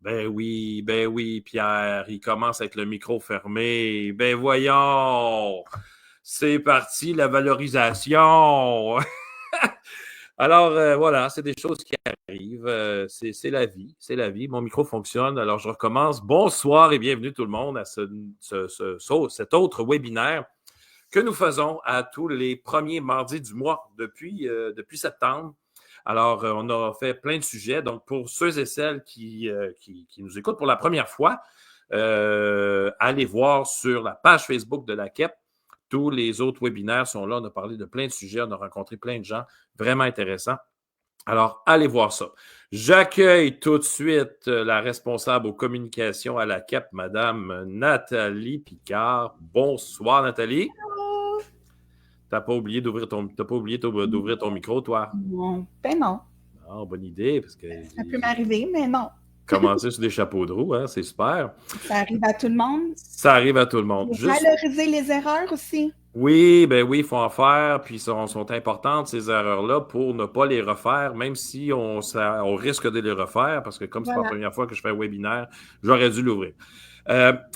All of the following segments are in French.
Ben oui, Pierre, il commence avec le micro fermé. Ben voyons, c'est parti, la valorisation. Alors, voilà, c'est des choses qui arrivent. C'est la vie, c'est la vie. Mon micro fonctionne, alors je recommence. Bonsoir et bienvenue tout le monde à cet autre webinaire que nous faisons à tous les premiers mardis du mois depuis septembre. Alors, on a fait plein de sujets. Donc, pour ceux et celles qui nous écoutent pour la première fois, allez voir sur la page Facebook de la KEP. Tous les autres webinaires sont là. On a parlé de plein de sujets. On a rencontré plein de gens vraiment intéressants. Alors, allez voir ça. J'accueille tout de suite la responsable aux communications à la KEP, Madame Nathalie Picard. Bonsoir, Nathalie. Allô? T'as pas oublié d'ouvrir ton micro, toi? Non, ben non. Ah, bonne idée, parce que Ça peut m'arriver, mais non. commencer sur des chapeaux de roue, hein, c'est super. Ça arrive à tout le monde. Ça arrive à tout le monde. Faut Juste, valoriser les erreurs aussi. oui, ben oui, il faut en faire, puis sont importantes ces erreurs-là pour ne pas les refaire, même si on risque de les refaire, parce que comme c'est pas la Voilà. première fois que je fais un webinaire, j'aurais dû l'ouvrir.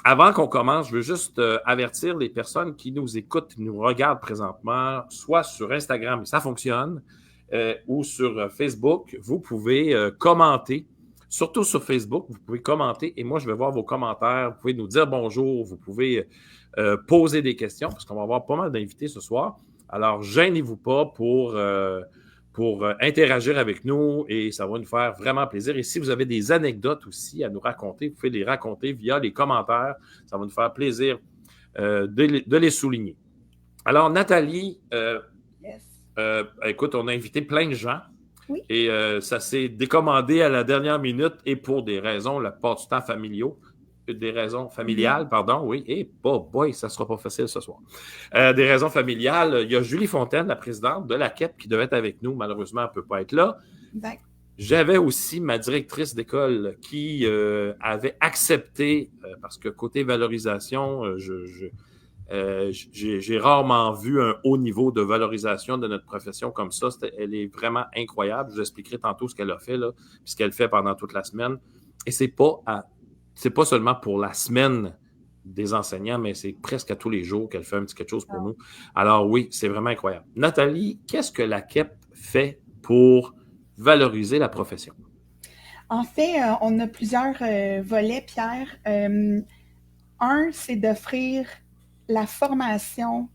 Avant qu'on commence, je veux juste avertir les personnes qui nous écoutent, qui nous regardent présentement, soit sur Instagram, et ça fonctionne, ou sur Facebook, vous pouvez commenter. Surtout sur Facebook, vous pouvez commenter et moi, je vais voir vos commentaires. Vous pouvez nous dire bonjour, vous pouvez poser des questions parce qu'on va avoir pas mal d'invités ce soir. Alors, gênez-vous pas pour interagir avec nous et ça va nous faire vraiment plaisir. Et si vous avez des anecdotes aussi à nous raconter, vous pouvez les raconter via les commentaires. Ça va nous faire plaisir de les souligner. Alors, Nathalie, Yes. écoute, on a invité plein de gens. Oui. Et ça s'est décommandé à la dernière minute et pour des raisons, la plupart du temps familiales, pardon, oui. Et boy, ça ne sera pas facile ce soir. Des raisons familiales, il y a Julie Fontaine, la présidente de la KEP, qui devait être avec nous. Malheureusement, elle ne peut pas être là. Exact. J'avais aussi ma directrice d'école qui avait accepté, parce que côté valorisation, j'ai rarement vu un haut niveau de valorisation de notre profession comme ça. Elle est vraiment incroyable. Je vous expliquerai tantôt ce qu'elle a fait, là, puis ce qu'elle fait pendant toute la semaine. Et c'est pas seulement pour la semaine des enseignants, mais c'est presque à tous les jours qu'elle fait un petit quelque chose pour nous. Alors oui, c'est vraiment incroyable. Nathalie, qu'est-ce que la KEP fait pour valoriser la profession? En fait, on a plusieurs volets, Pierre. Un, c'est d'offrir la formation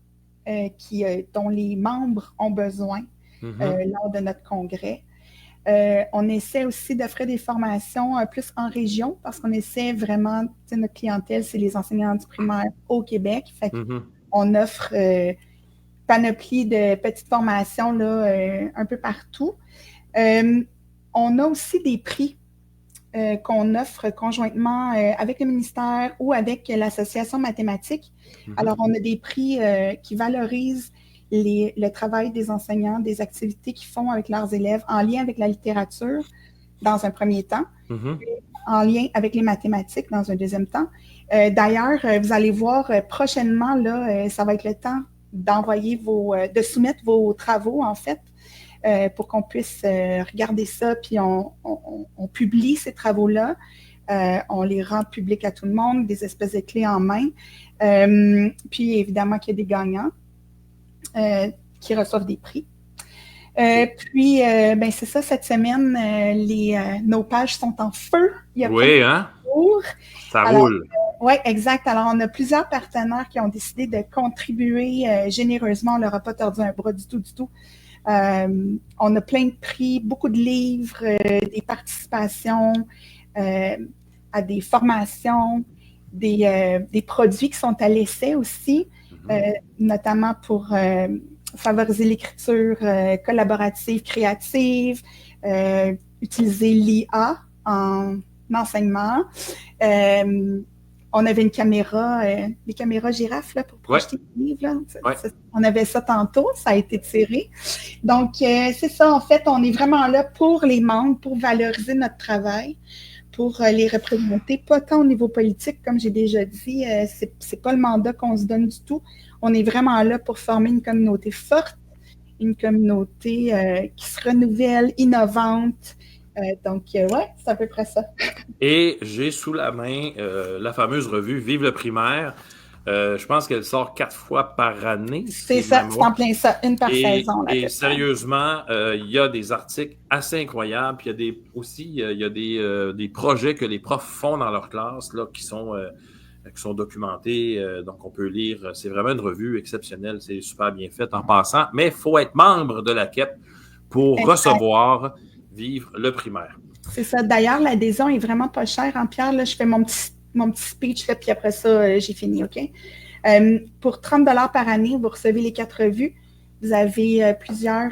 dont les membres ont besoin lors de notre congrès. On essaie aussi d'offrir des formations plus en région parce qu'on essaie vraiment, notre clientèle, c'est les enseignants du primaire au Québec. Fait qu'on offre panoplie de petites formations là, un peu partout. On a aussi des prix qu'on offre conjointement avec le ministère ou avec l'Association mathématique. Alors, on a des prix qui valorisent le travail des enseignants, des activités qu'ils font avec leurs élèves en lien avec la littérature dans un premier temps, en lien avec les mathématiques dans un deuxième temps. D'ailleurs, vous allez voir prochainement, là, ça va être le temps d'envoyer de soumettre vos travaux, en fait, pour qu'on puisse regarder ça, puis on publie ces travaux-là. On les rend publics à tout le monde, des espèces de clés en main. Puis, évidemment, qu'il y a des gagnants qui reçoivent des prix. Puis, ben c'est ça, cette semaine, nos pages sont en feu. Il y a hein? Ça roule. Oui, exact. Alors, on a plusieurs partenaires qui ont décidé de contribuer généreusement. On ne leur a pas tordu un bras du tout, du tout. On a plein de prix, beaucoup de livres, des participations à des formations, des produits qui sont à l'essai aussi, notamment pour favoriser l'écriture collaborative, créative, utiliser l'IA en enseignement. On avait une caméra, des caméras girafes là, pour projeter les livres. Là. On avait ça tantôt, ça a été tiré. Donc, c'est ça, en fait, on est vraiment là pour les membres, pour valoriser notre travail, pour les représenter, pas tant au niveau politique, comme j'ai déjà dit, c'est pas le mandat qu'on se donne du tout. On est vraiment là pour former une communauté forte, une communauté qui se renouvelle, innovante, Donc, ouais, c'est à peu près ça. Et j'ai sous la main la fameuse revue Vive le primaire. Je pense qu'elle sort 4 fois par année, C'est si ma ça, c'est mémoire. en plein ça, une par saison, à Et peu près. sérieusement, il y a des articles assez incroyables. Puis il y a aussi il y a des projets que les profs font dans leur classe là, qui sont documentés. Donc, on peut lire. C'est vraiment une revue exceptionnelle. C'est super bien fait en passant. Mais il faut être membre de la KEP pour Exact. recevoir Vivre le primaire. C'est ça. D'ailleurs, l'adhésion est vraiment pas chère. En Pierre, là, je fais mon petit speech, là, puis après ça, j'ai fini, OK? Pour 30 par année, vous recevez les 4 revues. Vous avez plusieurs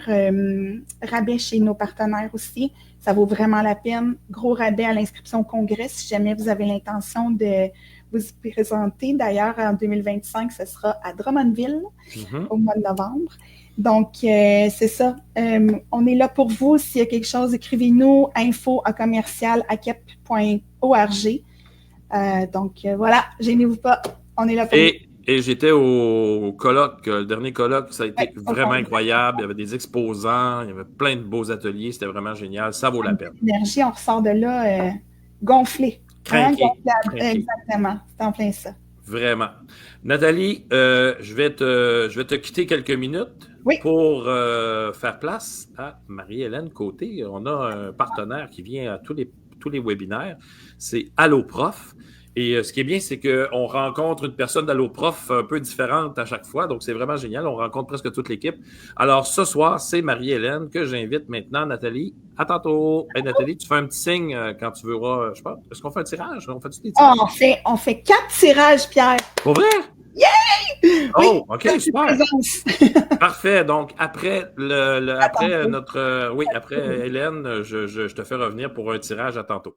rabais chez nos partenaires aussi. Ça vaut vraiment la peine. Gros rabais à l'inscription au congrès si jamais vous avez l'intention de vous y présenter. D'ailleurs, en 2025, ce sera à Drummondville au mois de novembre. Donc, c'est ça. On est là pour vous. S'il y a quelque chose, écrivez-nous info@commercial.akep.org. Donc, voilà, gênez-vous pas. On est là pour vous. Et j'étais au colloque, le dernier colloque, ça a été Ouais, vraiment incroyable. Il y avait des exposants, il y avait plein de beaux ateliers, c'était vraiment génial. Ça vaut la peine. L'énergie, on ressort de là gonflé. Hein, Crinqué, gonflable. crinqué. Exactement. C'est en plein ça. Vraiment. Nathalie, je vais te quitter quelques minutes Oui. pour faire place à Marie-Hélène Côté. On a un partenaire qui vient à tous les webinaires. C'est AlloProf. Et ce qui est bien, c'est qu'on rencontre une personne d'AlloProf un peu différente à chaque fois. Donc, c'est vraiment génial. On rencontre presque toute l'équipe. Alors, ce soir, c'est Marie-Hélène que j'invite maintenant. Nathalie, à tantôt. Hey, Nathalie, tu fais un petit signe quand tu verras, je sais pas. Est-ce qu'on fait un tirage? On fait-tu des tirages? Oh, on fait 4 tirages, Pierre. Pour vrai? Yay! Oh, oui, OK, super. Parfait. Donc, après après Hélène, je te fais revenir pour un tirage à tantôt.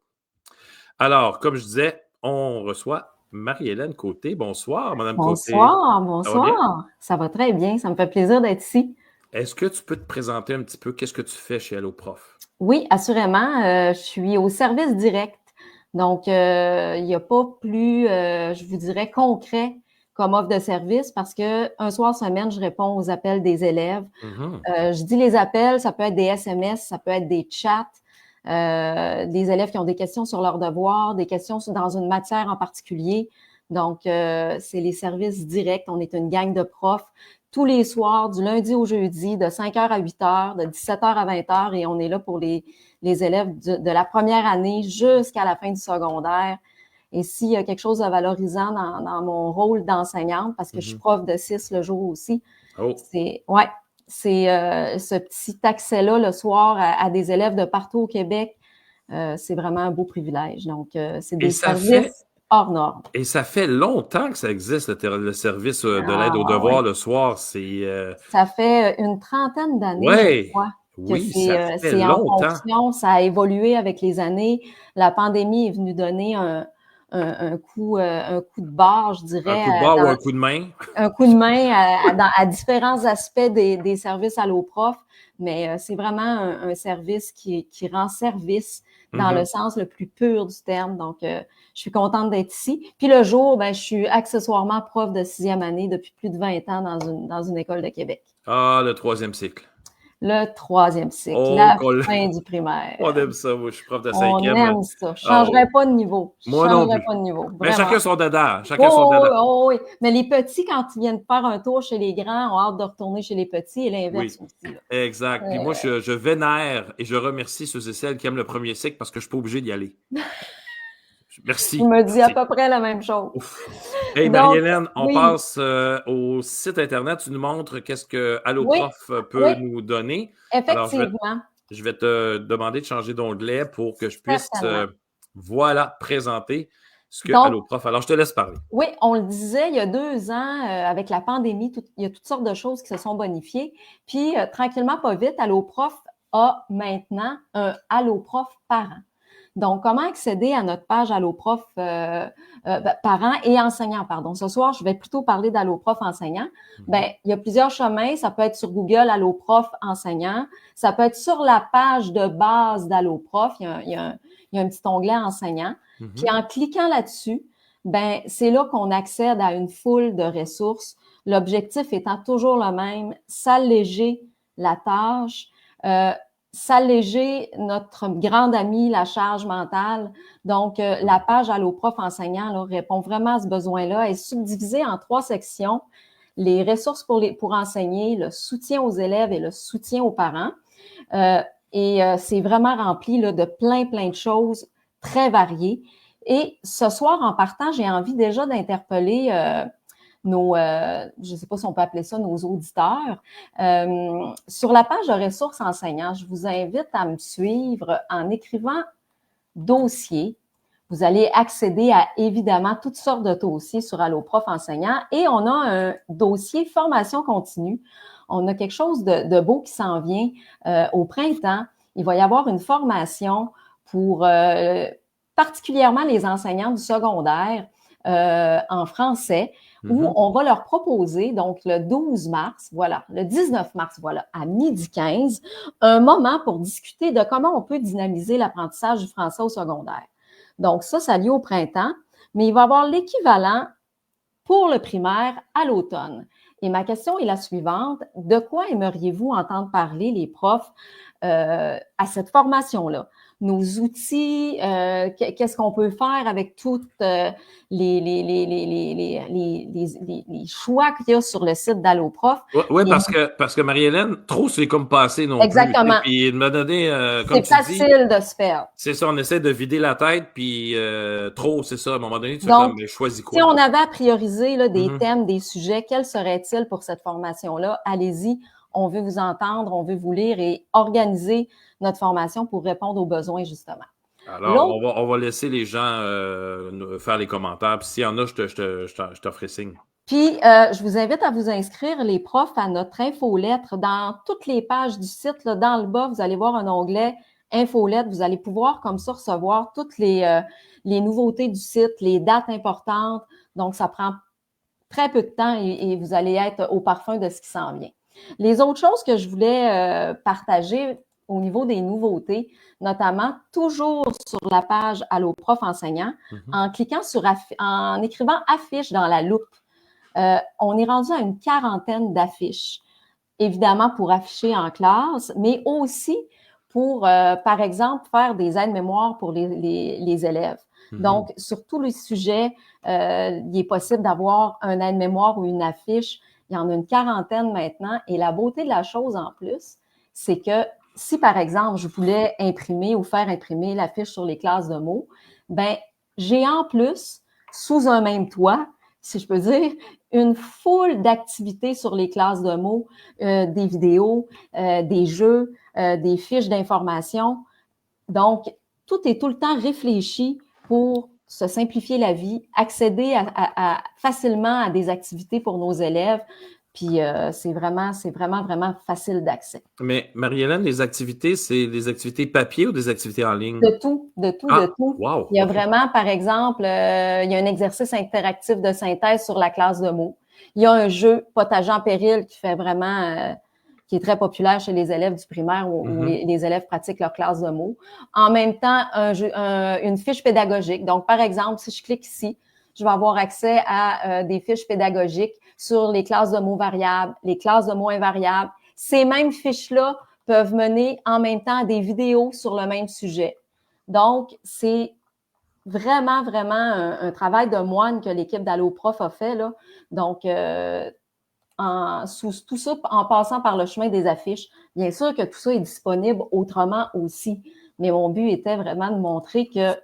Alors, comme je disais, on reçoit Marie-Hélène Côté. Bonsoir, Madame Côté. Bonsoir, Ça va bien? bonsoir. Ça va très bien. Ça me fait plaisir d'être ici. Est-ce que tu peux te présenter un petit peu? Qu'est-ce que tu fais chez AlloProf? Oui, assurément. Je suis au service direct. Donc, il n'y a pas plus, je vous dirais, concret comme offre de service parce que un soir semaine, je réponds aux appels des élèves. Je dis les appels, ça peut être des SMS, ça peut être des chats, des élèves qui ont des questions sur leurs devoirs, des questions dans une matière en particulier. Donc, c'est les services directs. On est une gang de profs tous les soirs, du lundi au jeudi, de 5h à 8h, de 17h à 20h, et on est là pour les élèves de la première année jusqu'à la fin du secondaire. Et s'il y a quelque chose de valorisant dans mon rôle d'enseignante, parce que je suis prof de 6 le jour aussi, c'est ce petit accès-là le soir à des élèves de partout au Québec, c'est vraiment un beau privilège. Donc, c'est des services hors normes. Et ça fait longtemps que ça existe, le service de l'aide aux devoirs le soir. Ça fait une trentaine d'années, je crois. Oui, ça fait longtemps. En fonction, ça a évolué avec les années. La pandémie est venue donner un coup de barre, je dirais. Un coup de barre ou un coup de main? Un coup de main à différents aspects des services AlloProf, mais c'est vraiment un service qui rend service dans le sens le plus pur du terme. Donc, je suis contente d'être ici. Puis le jour, je suis accessoirement prof de 6e année depuis plus de 20 ans dans une école de Québec. Ah, le 3e cycle. Le 3e cycle, la fin du primaire. On aime ça, moi, je suis prof de 5e. On aime ça. Je ne changerais pas de niveau. Moi non plus. Pas de niveau. Mais chacun son dada. Oui. Mais les petits, quand ils viennent faire un tour chez les grands, ont hâte de retourner chez les petits et l'inverse aussi. Là. Exact. Puis moi, je vénère et je remercie ceux et celles qui aiment le 1er cycle parce que je ne suis pas obligé d'y aller. Merci. Tu me dis à peu près la même chose. Hey, Marie-Hélène, on passe au site Internet. Tu nous montres qu'est-ce que AlloProf peut nous donner. Effectivement. Alors, je vais te demander de changer d'onglet pour que je puisse présenter ce que AlloProf. Alors, je te laisse parler. Oui, on le disait, il y a 2 ans, avec la pandémie, il y a toutes sortes de choses qui se sont bonifiées. Puis, tranquillement, pas vite, AlloProf a maintenant un AlloProf parent. Donc, comment accéder à notre page AlloProf parents et enseignants, pardon. Ce soir, je vais plutôt parler d'AlloProf enseignant. Il y a plusieurs chemins. Ça peut être sur Google, AlloProf enseignant. Ça peut être sur la page de base d'AlloProf. Il y a un petit onglet enseignant. Puis, en cliquant là-dessus, c'est là qu'on accède à une foule de ressources. L'objectif étant toujours le même, s'alléger la tâche, s'alléger notre grande amie, la charge mentale. Donc, la page Alloprof enseignant là, répond vraiment à ce besoin-là. Elle est subdivisée en 3 sections. Les ressources pour enseigner, le soutien aux élèves et le soutien aux parents. C'est vraiment rempli là, de plein de choses très variées. Et ce soir, en partant, j'ai envie déjà d'interpeller je ne sais pas si on peut appeler ça nos auditeurs. Sur la page de ressources enseignants, je vous invite à me suivre en écrivant dossier. Vous allez accéder à, évidemment, toutes sortes de dossiers sur Alloprof enseignant et on a un dossier formation continue. On a quelque chose de beau qui s'en vient au printemps. Il va y avoir une formation pour particulièrement les enseignants du secondaire en français où on va leur proposer, donc le 12 mars, voilà, le 19 mars, voilà, à 12h15, un moment pour discuter de comment on peut dynamiser l'apprentissage du français au secondaire. Donc ça a lieu au printemps, mais il va y avoir l'équivalent pour le primaire à l'automne. Et ma question est la suivante. De quoi aimeriez-vous entendre parler les profs à cette formation-là? Nos outils, qu'est-ce qu'on peut faire avec toutes les choix qu'il y a sur le site d'Alloprof. Oui, parce que Marie-Hélène, trop c'est comme passé non Exactement. plus. Puis il m'a donné, comme tu dis... C'est facile de se perdre. C'est ça, on essaie de vider la tête, puis trop, c'est ça. À un moment donné, tu Donc, fais choisis quoi? Si on avait à prioriser là, des thèmes, des sujets, quels seraient-ils pour cette formation-là? Allez-y, on veut vous entendre, on veut vous lire et organiser notre formation pour répondre aux besoins, justement. Alors, on va laisser les gens faire les commentaires. Puis s'il y en a, je t'offre signe. Puis, je vous invite à vous inscrire, les profs, à notre infolettre. Dans toutes les pages du site, là, dans le bas, vous allez voir un onglet infolettre. Vous allez pouvoir, comme ça, recevoir toutes les nouveautés du site, les dates importantes. Donc, ça prend très peu de temps et vous allez être au parfum de ce qui s'en vient. Les autres choses que je voulais partager au niveau des nouveautés, notamment toujours sur la page Alloprof enseignant, en cliquant en écrivant affiche dans la loupe. On est rendu à une 40aine d'affiches, évidemment pour afficher en classe, mais aussi pour, par exemple, faire des aides-mémoires pour les élèves. Donc, sur tous les sujets, il est possible d'avoir un aide-mémoire ou une affiche. Il y en a une 40aine maintenant. Et la beauté de la chose en plus, c'est que si, par exemple, je voulais imprimer ou faire imprimer l'affiche sur les classes de mots, ben j'ai en plus, sous un même toit, si je peux dire, une foule d'activités sur les classes de mots, des vidéos, des jeux, des fiches d'information. Donc, tout est tout le temps réfléchi pour se simplifier la vie, accéder facilement à des activités pour nos élèves. Puis, c'est vraiment facile d'accès. Mais Marie-Hélène, les activités, c'est des activités papier ou des activités en ligne? De tout. Wow, il y a vraiment, par exemple, il y a un exercice interactif de synthèse sur la classe de mots. Il y a un jeu Potager en péril qui fait vraiment... qui est très populaire chez les élèves du primaire où les élèves pratiquent leur classe de mots. En même temps, une fiche pédagogique. Donc, par exemple, si je clique ici, je vais avoir accès à des fiches pédagogiques sur les classes de mots variables, les classes de mots invariables. Ces mêmes fiches-là peuvent mener en même temps à des vidéos sur le même sujet. Donc, c'est vraiment un travail de moine que l'équipe d'Alloprof a fait, là. Donc, tout ça en passant par le chemin des affiches. Bien sûr que tout ça est disponible autrement aussi, mais mon but était vraiment de montrer que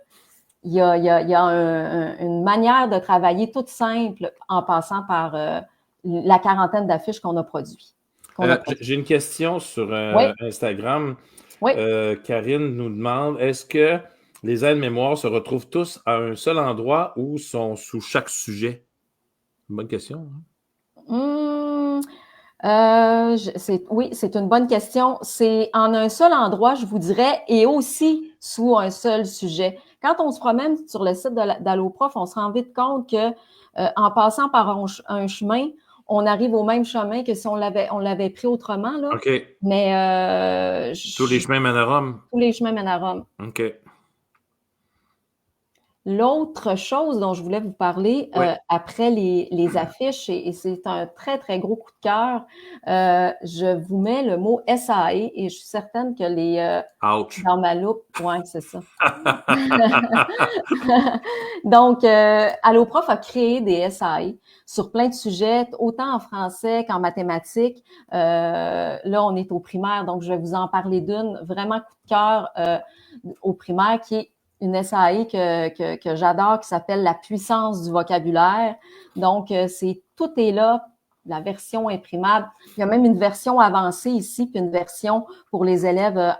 il y a une manière de travailler toute simple en passant par la 40aine d'affiches qu'on a produit. J'ai une question sur Instagram. Oui. Karine nous demande, est-ce que les aides-mémoires se retrouvent tous à un seul endroit ou sont sous chaque sujet? Une bonne question. Oui, c'est une bonne question. C'est en un seul endroit, je vous dirais, et aussi sous un seul sujet. Quand on se promène sur le site d'Alloprof, on se rend vite compte que en passant par un chemin, on arrive au même chemin que si on l'avait pris autrement, là. OK. Mais tous les chemins mènent à Rome. Tous les chemins mènent à Rome. OK. l'autre chose dont je voulais vous parler après les affiches, et c'est un très, très gros coup de cœur, je vous mets le mot SAE et je suis certaine que Ouch! dans ma loupe, ouais, c'est ça. Donc, Alloprof a créé des SAE sur plein de sujets, autant en français qu'en mathématiques. Là, on est au primaire, donc je vais vous en parler d'une vraiment coup de cœur au primaire, qui est une SAE que j'adore, qui s'appelle La puissance du vocabulaire. Donc, tout est là, la version imprimable. Il y a même une version avancée ici, puis une version pour les élèves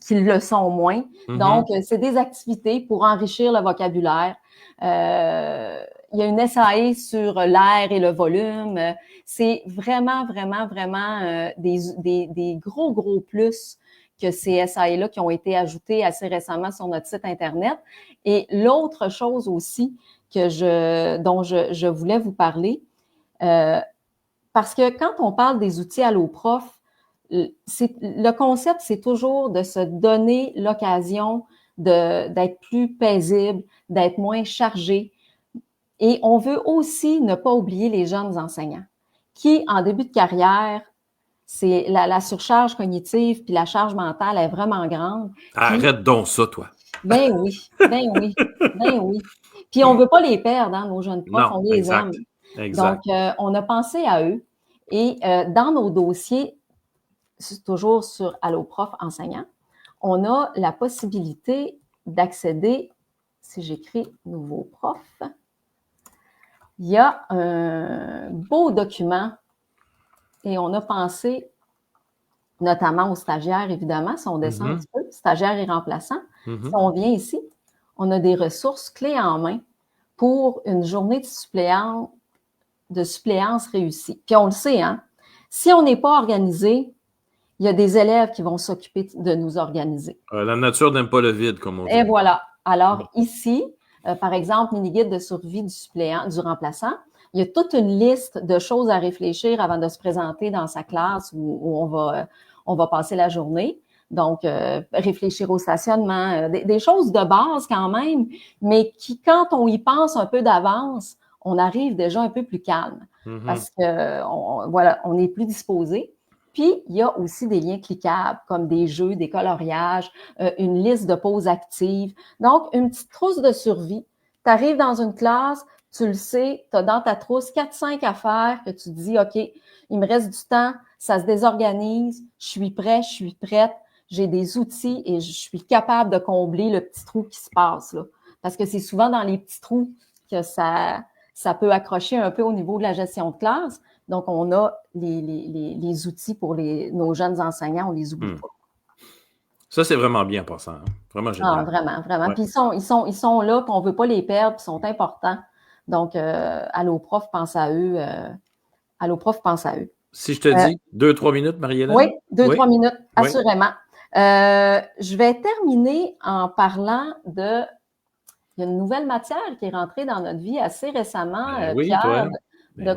qui le sont moins. Donc, c'est des activités pour enrichir le vocabulaire. Il y a une SAE sur l'air et le volume. C'est vraiment, vraiment, vraiment des gros, gros plus que ces SAE-là qui ont été ajoutés assez récemment sur notre site Internet. Et l'autre chose aussi dont je voulais vous parler, parce que quand on parle des outils Alloprof, le concept, c'est toujours de se donner l'occasion d'être plus paisible, d'être moins chargé. Et on veut aussi ne pas oublier les jeunes enseignants qui, en début de carrière, c'est la surcharge cognitive puis la charge mentale est vraiment grande. Arrête donc ça, toi. Ben oui, ben oui, ben oui. Puis on veut pas les perdre, hein, nos jeunes profs, Non, on les exact, aime. exact. Donc, on a pensé à eux. Et dans nos dossiers, toujours sur Alloprof enseignant, on a la possibilité d'accéder, si j'écris nouveau prof, il y a un beau document et on a pensé notamment aux stagiaires, évidemment, si on descend un petit peu, stagiaires et remplaçants. Si on vient ici, on a des ressources clés en main pour une journée de suppléance réussie. Puis on le sait, hein, si on n'est pas organisé, il y a des élèves qui vont s'occuper de nous organiser. La nature n'aime pas le vide, comme on dit. Et voilà. Alors, ici, par exemple, mini-guide de survie du suppléant, du remplaçant, il y a toute une liste de choses à réfléchir avant de se présenter dans sa classe où on va passer la journée. Donc, réfléchir au stationnement, des choses de base quand même, mais qui, quand on y pense un peu d'avance, on arrive déjà un peu plus calme parce que voilà, on est plus disposé. Puis, il y a aussi des liens cliquables comme des jeux, des coloriages, une liste de pauses actives. Donc, une petite trousse de survie. Tu arrives dans une classe, tu le sais, tu as dans ta trousse 4-5 affaires que tu te dis, OK, il me reste du temps, ça se désorganise, je suis prêt, je suis prête, j'ai des outils et je suis capable de combler le petit trou qui se passe là. Parce que c'est souvent dans les petits trous que ça peut accrocher un peu au niveau de la gestion de classe. Donc, on a les outils pour nos jeunes enseignants, on les oublie pas. Ça, c'est vraiment bien en passant. Hein? Vraiment génial. Ah, vraiment, vraiment. Ouais. Puis ils sont là, puis on ne veut pas les perdre, puis ils sont importants. Donc, Alloprof pense à eux. Alloprof pense à eux. Si je te dis 2-3 minutes, Marie-Hélène? Oui, 2-3 minutes, assurément. Je vais terminer en parlant il y a une nouvelle matière qui est rentrée dans notre vie assez récemment, Pierre. De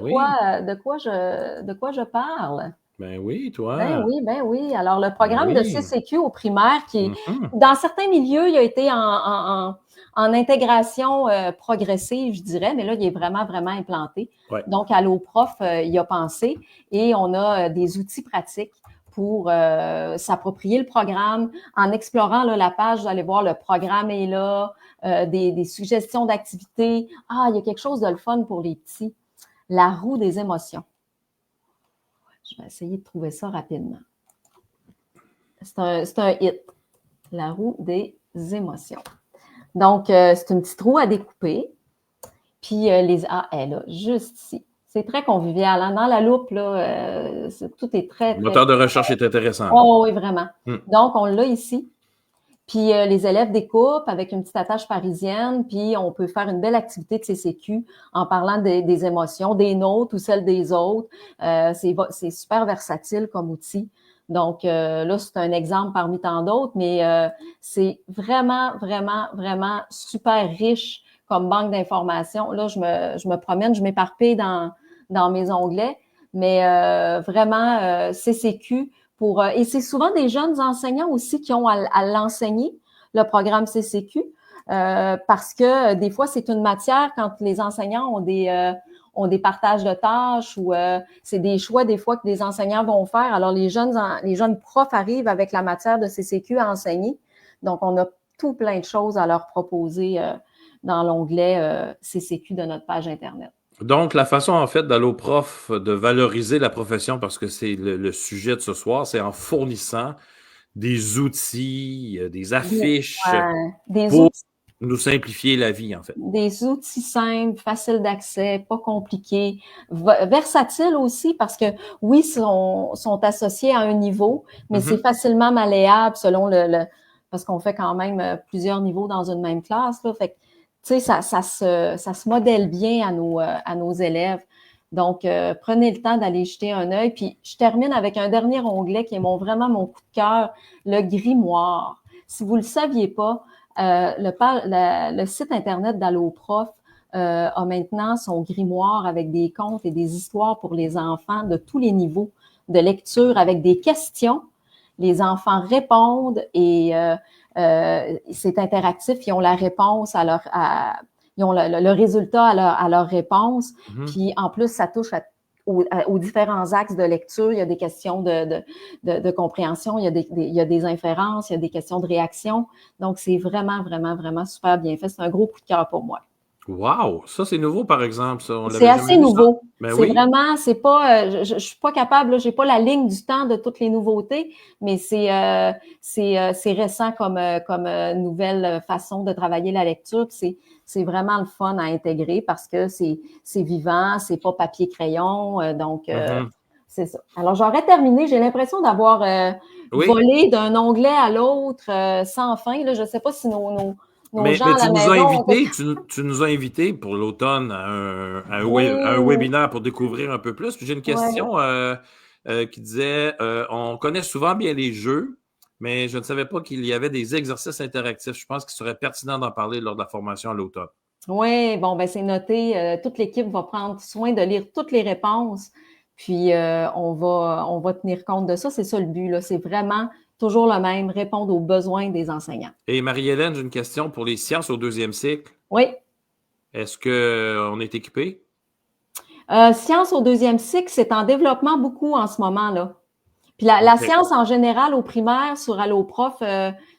quoi je parle? Ben oui, toi. Ben oui. Alors, le programme de CCQ au primaire qui, dans certains milieux, il a été en intégration progressive, je dirais, mais là, il est vraiment, vraiment implanté. Ouais. Donc, Alloprof, il a pensé et on a des outils pratiques pour s'approprier le programme. En explorant là, la page, vous allez voir, le programme est là, des suggestions d'activités. Ah, il y a quelque chose de le fun pour les petits. La roue des émotions. Je vais essayer de trouver ça rapidement. C'est un hit. La roue des émotions. Donc, c'est une petite roue à découper. Puis, elle est là, juste ici. C'est très convivial. Hein? Dans la loupe, là, tout est très... Le moteur de recherche est intéressant. Oh, oui, vraiment. Donc, on l'a ici. Puis, les élèves découpent avec une petite attache parisienne, puis on peut faire une belle activité de CCQ en parlant des émotions, des nôtres ou celles des autres. C'est super versatile comme outil. Donc, là, c'est un exemple parmi tant d'autres, mais c'est vraiment, vraiment, vraiment super riche comme banque d'informations. Là, je me promène, je m'éparpille dans mes onglets, mais vraiment, CCQ, et c'est souvent des jeunes enseignants aussi qui ont à l'enseigner, le programme CCQ. parce que des fois, c'est une matière quand les enseignants ont des partages de tâches ou c'est des choix des fois que des enseignants vont faire. Alors, les jeunes profs arrivent avec la matière de CCQ à enseigner. Donc, on a tout plein de choses à leur proposer dans l'onglet CCQ de notre page Internet. Donc, la façon, en fait, d'Alloprof de valoriser la profession, parce que c'est le sujet de ce soir, c'est en fournissant des outils, des affiches pour nous simplifier la vie, en fait. Des outils simples, faciles d'accès, pas compliqués, versatiles aussi, parce que oui, sont associés à un niveau, mais c'est facilement malléable selon parce qu'on fait quand même plusieurs niveaux dans une même classe, là. Fait que, tu sais, ça se modèle bien à nos élèves. Donc, prenez le temps d'aller jeter un œil. Puis, je termine avec un dernier onglet qui est vraiment mon coup de cœur, le grimoire. Si vous le saviez pas, le site Internet d'Alloprof a maintenant son grimoire avec des contes et des histoires pour les enfants de tous les niveaux de lecture avec des questions. Les enfants répondent et c'est interactif. Ils ont la réponse ils ont le résultat à leur réponse. Puis en plus, ça touche aux différents axes de lecture. Il y a des questions de compréhension, il y a des inférences, il y a des questions de réaction. Donc, c'est vraiment, vraiment, vraiment super bien fait. C'est un gros coup de cœur pour moi. Wow! Ça, c'est nouveau, par exemple. C'est assez nouveau. Ben c'est vraiment, c'est pas, je suis pas capable, là, j'ai pas la ligne du temps de toutes les nouveautés, mais c'est récent comme nouvelle façon de travailler la lecture. C'est vraiment le fun à intégrer parce que c'est vivant, c'est pas papier-crayon, donc c'est ça. Alors, j'aurais terminé. J'ai l'impression d'avoir volé d'un onglet à l'autre sans fin. Là, je sais pas si mais tu nous as invités pour l'automne à un webinaire pour découvrir un peu plus. Puis j'ai une question qui disait on connaît souvent bien les jeux, mais je ne savais pas qu'il y avait des exercices interactifs. Je pense qu'il serait pertinent d'en parler lors de la formation à l'automne. Oui, bon, ben c'est noté. Toute l'équipe va prendre soin de lire toutes les réponses. Puis on va tenir compte de ça. C'est ça le but, là. C'est vraiment toujours le même, répondre aux besoins des enseignants. Et Marie-Hélène, j'ai une question pour les sciences au 2e cycle. Oui. Est-ce qu'on est équipé? Sciences au 2e cycle, c'est en développement beaucoup en ce moment, là. Puis la science en général au primaire sur Alloprof,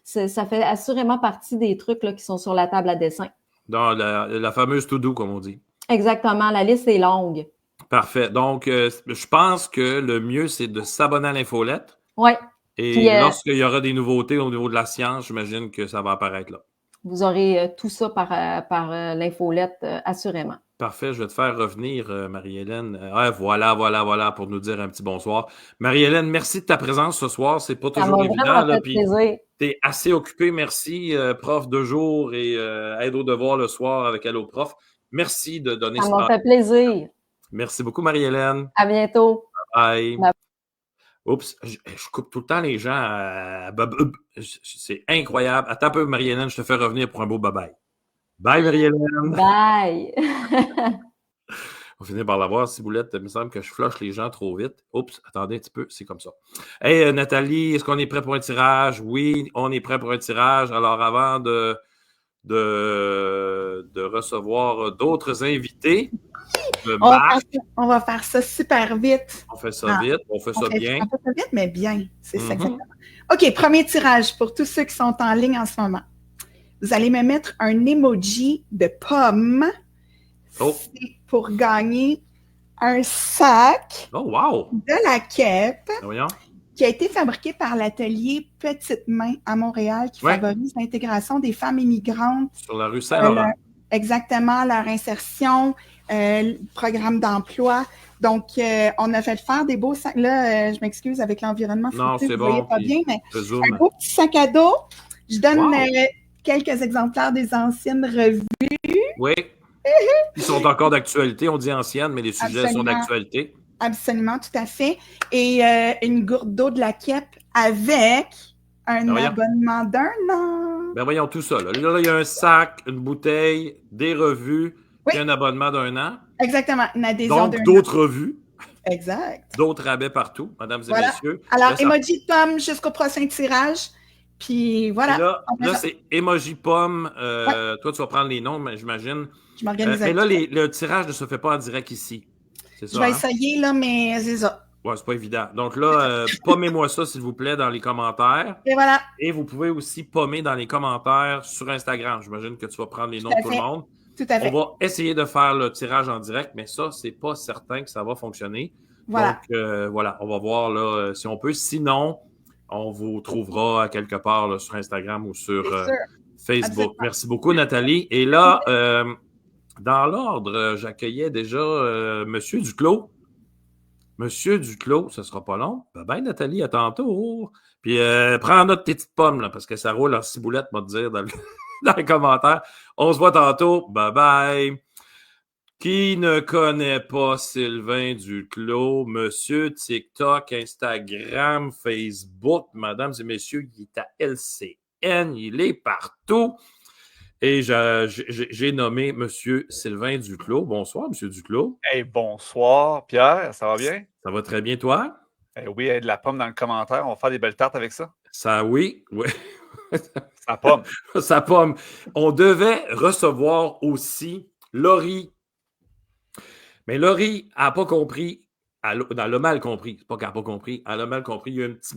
ça fait assurément partie des trucs là, qui sont sur la table à dessin. Dans la fameuse to-do, comme on dit. Exactement, la liste est longue. Parfait. Donc, je pense que le mieux, c'est de s'abonner à l'infolette. Oui. Et lorsqu'il y aura des nouveautés au niveau de la science, j'imagine que ça va apparaître là. Vous aurez tout ça par l'infolette, assurément. Parfait, je vais te faire revenir, Marie-Hélène. Voilà, pour nous dire un petit bonsoir. Marie-Hélène, merci de ta présence ce soir. C'est pas toujours évident. Tu es assez occupée. Merci, prof de jour et aide aux devoirs le soir avec Alloprof. Merci de donner ça. Ça m'a fait plaisir. Merci beaucoup, Marie-Hélène. À bientôt. Bye. Oups, je coupe tout le temps les gens. C'est incroyable. Attends un peu, Marie-Hélène, je te fais revenir pour un beau bye-bye. Bye, Marie-Hélène. Bye. On finit par l'avoir, Ciboulette. Il me semble que je flush les gens trop vite. Oups, attendez un petit peu, c'est comme ça. Hey, Nathalie, est-ce qu'on est prêt pour un tirage? Oui, on est prêt pour un tirage. Alors, avant de recevoir d'autres invités, on va faire ça super vite. On fait ça vite, on fait ça bien. On fait ça vite, mais bien. C'est ça exactement. OK, premier tirage pour tous ceux qui sont en ligne en ce moment. Vous allez me mettre un emoji de pomme. C'est pour gagner un sac de la KEP qui a été fabriqué par l'atelier Petite Main à Montréal qui favorise l'intégration des femmes immigrantes. Sur la rue Saint-Laurent. Exactement, leur insertion, programme d'emploi. Donc, on a fait faire des beaux sacs. Là, je m'excuse avec l'environnement. Non, c'est bon. Vous voyez pas bien, mais un beau petit sac à dos. Je donne quelques exemplaires des anciennes revues. Oui. Ils sont encore d'actualité. On dit anciennes, mais les sujets sont d'actualité. Absolument, tout à fait. Et une gourde d'eau de la KEP avec un abonnement d'1 an. Ben voyons tout ça. Là, il y a un sac, une bouteille, des revues, puis un abonnement d'1 an. Exactement, une adhésion donc, d'autres revues. Exact. D'autres rabais partout, mesdames et messieurs. Alors, emoji de pomme jusqu'au prochain tirage. Puis Et voilà. là c'est emoji pomme. Ouais. Toi, tu vas prendre les noms, mais j'imagine. Je m'organise Mais avec là, ça. le tirage ne se fait pas en direct ici. C'est Je ça, vais hein? essayer, là, mais c'est ça. Ouais, c'est pas évident. Donc là, pommez-moi ça, s'il vous plaît, dans les commentaires. Et voilà. Et vous pouvez aussi pommer dans les commentaires sur Instagram. J'imagine que tu vas prendre les Tout noms de à tout le fait. monde. Tout à On fait. va essayer de faire le tirage en direct, mais ça, c'est pas certain que ça va fonctionner. Donc, Voilà. voilà, on va voir là, si on peut. Sinon, on vous trouvera quelque part là, sur Instagram ou sur C'est sûr. Facebook. Absolument. Merci beaucoup, Nathalie. Et là, dans l'ordre, j'accueillais déjà Monsieur Duclos. Monsieur Duclos, ce sera pas long. Bye bye, Nathalie, à tantôt. Puis prends notre petite pomme, là, parce que ça roule en ciboulette, moi te dire, dans les commentaires. On se voit tantôt. Bye bye. Qui ne connaît pas Sylvain Duclos, Monsieur TikTok, Instagram, Facebook, mesdames et messieurs, il est à LCN, il est partout. Et j'ai nommé Monsieur Sylvain Duclos. Bonsoir, Monsieur Duclos. Hey, bonsoir, Pierre, ça va bien? Ça va très bien, toi? Oui, de la pomme dans le commentaire, on va faire des belles tartes avec ça. Ça, oui. Ça pomme. Ça pomme. On devait recevoir aussi Laurie. Mais Laurie n'a pas compris. Elle a mal compris. C'est pas qu'elle n'a pas compris. Elle a mal compris. Il y a eu un petit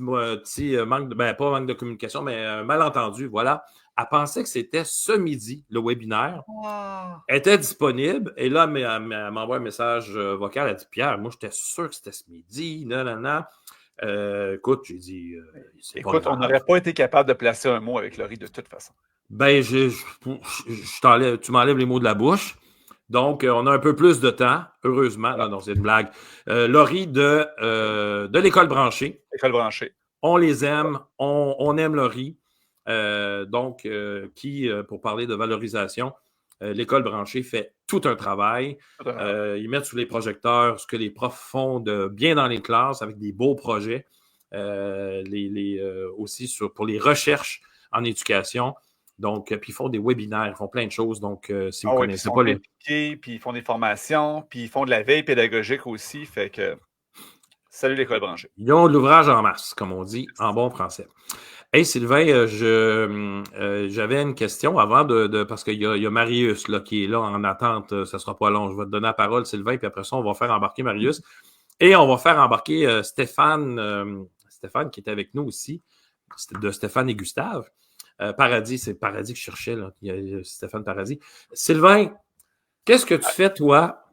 manque de. Ben, pas manque de communication, mais un malentendu. Voilà. Elle pensait que c'était ce midi, le webinaire. Wow. Elle était disponible. Et là, elle m'envoie un message vocal. Elle dit Pierre, moi, j'étais sûr que c'était ce midi. Non, non, non. Écoute, j'ai dit. Écoute, on n'aurait pas été capable de placer un mot avec Laurie de toute façon. Ben, tu m'enlèves les mots de la bouche. Donc, on a un peu plus de temps, heureusement. Non, c'est une blague. Laurie de l'École branchée. École branchée. On les aime. On aime Laurie. Pour parler de valorisation, l'École branchée fait tout un travail. Ils mettent sous les projecteurs ce que les profs font de bien dans les classes avec des beaux projets. Aussi pour les recherches en éducation. Donc, puis ils font des webinaires, ils font plein de choses. Donc, si vous ne connaissez pas les. Puis ils font des formations, puis ils font de la veille pédagogique aussi. Fait que, salut l'École branchée. Ils ont de l'ouvrage en masse, comme on dit en bon français. Hey Sylvain, j'avais une question avant parce qu'il y a Marius là, qui est là en attente. Ça ne sera pas long. Je vais te donner la parole, Sylvain, puis après ça, on va faire embarquer Marius. Et on va faire embarquer Stéphane qui était avec nous aussi, de Stéphane et Gustave. Paradis, c'est Paradis que je cherchais, là. Il y a Stéphane Paradis. Sylvain, qu'est-ce que tu fais, toi,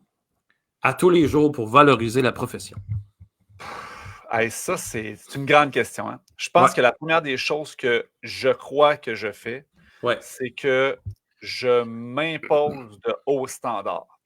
à tous les jours pour valoriser la profession? Hey, ça, c'est une grande question. Hein? Je pense que la première des choses que je crois que je fais, c'est que je m'impose de hauts standards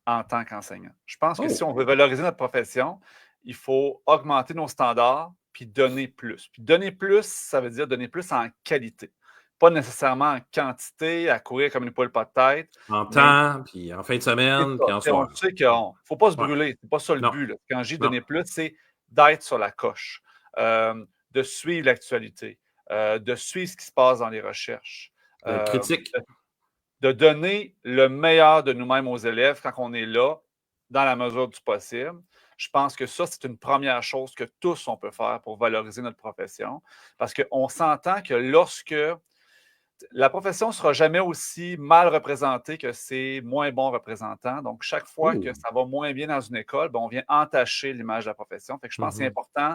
en tant qu'enseignant. Je pense que si on veut valoriser notre profession, il faut augmenter nos standards puis donner plus. Puis donner plus, ça veut dire donner plus en qualité. Pas nécessairement en quantité, à courir comme une poule pas de tête. En temps, puis en fin de semaine, puis en soir. On sait qu'il ne faut pas se brûler. C'est pas ça le but. Là. Quand je dis donner plus, c'est d'être sur la coche, de suivre l'actualité, de suivre ce qui se passe dans les recherches. Critique. De donner le meilleur de nous-mêmes aux élèves quand on est là, dans la mesure du possible. Je pense que ça, c'est une première chose que tous, on peut faire pour valoriser notre profession. Parce qu'on s'entend que lorsque la profession ne sera jamais aussi mal représentée que ses moins bons représentants. Donc, chaque fois que ça va moins bien dans une école, on vient entacher l'image de la profession. Fait que je pense que c'est important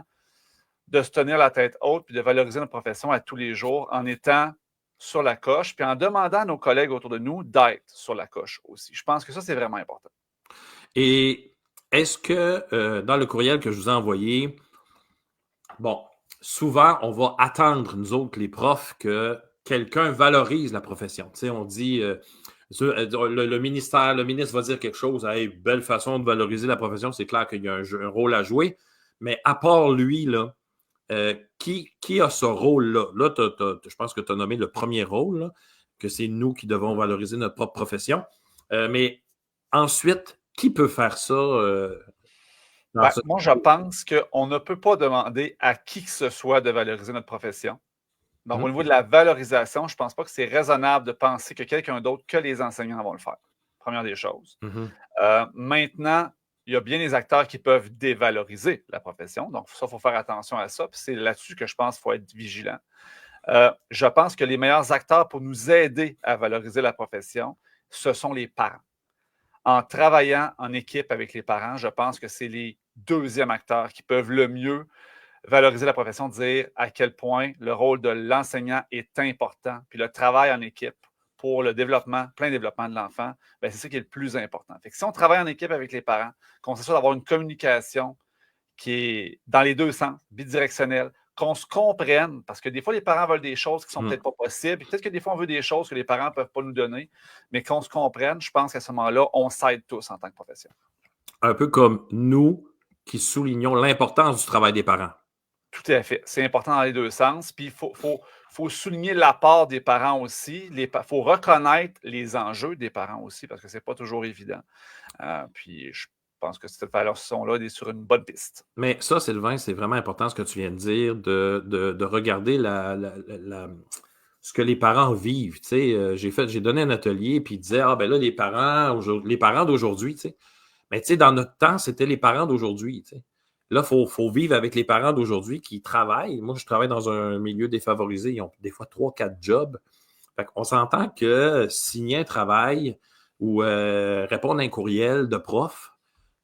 de se tenir la tête haute puis de valoriser notre profession à tous les jours en étant sur la coche puis en demandant à nos collègues autour de nous d'être sur la coche aussi. Je pense que ça, c'est vraiment important. Et est-ce que dans le courriel que je vous ai envoyé, souvent, on va attendre, nous autres, les profs, que quelqu'un valorise la profession. Tu sais, on dit, le ministre va dire quelque chose, hey, belle façon de valoriser la profession, c'est clair qu'il y a un rôle à jouer, mais à part lui, là, qui a ce rôle-là? Là, je pense que tu as nommé le premier rôle, là, que c'est nous qui devons valoriser notre propre profession. Mais ensuite, qui peut faire ça? Moi, je pense qu'on ne peut pas demander à qui que ce soit de valoriser notre profession. Donc, au niveau de la valorisation, je ne pense pas que c'est raisonnable de penser que quelqu'un d'autre que les enseignants vont le faire. Première des choses. Maintenant, il y a bien des acteurs qui peuvent dévaloriser la profession. Donc, ça, il faut faire attention à ça. Puis c'est là-dessus que je pense qu'il faut être vigilant. Je pense que les meilleurs acteurs pour nous aider à valoriser la profession, ce sont les parents. En travaillant en équipe avec les parents, je pense que c'est les deuxièmes acteurs qui peuvent le mieux valoriser la profession, dire à quel point le rôle de l'enseignant est important, puis le travail en équipe pour le développement, plein développement de l'enfant, c'est ça qui est le plus important. Fait que si on travaille en équipe avec les parents, qu'on s'assure d'avoir une communication qui est dans les deux sens, bidirectionnelle, qu'on se comprenne, parce que des fois, les parents veulent des choses qui ne sont peut-être pas possibles. Peut-être que des fois, on veut des choses que les parents ne peuvent pas nous donner, mais qu'on se comprenne, je pense qu'à ce moment-là, on s'aide tous en tant que profession. Un peu comme nous qui soulignons l'importance du travail des parents. Tout à fait. C'est important dans les deux sens. Puis, il faut souligner l'apport des parents aussi. Il faut reconnaître les enjeux des parents aussi, parce que ce n'est pas toujours évident. Puis, je pense que cette façon-là est sur une bonne piste. Mais ça, Sylvain, c'est vraiment important ce que tu viens de dire, de regarder ce que les parents vivent. Tu sais, j'ai donné un atelier, puis ils disaient, ah ben là, les parents d'aujourd'hui, tu sais. Mais tu sais, dans notre temps, c'était les parents d'aujourd'hui, tu sais. Là, il faut vivre avec les parents d'aujourd'hui qui travaillent. Moi, je travaille dans un milieu défavorisé. Ils ont des fois 3-4 jobs. Fait qu'on s'entend que signer un travail ou répondre à un courriel de prof,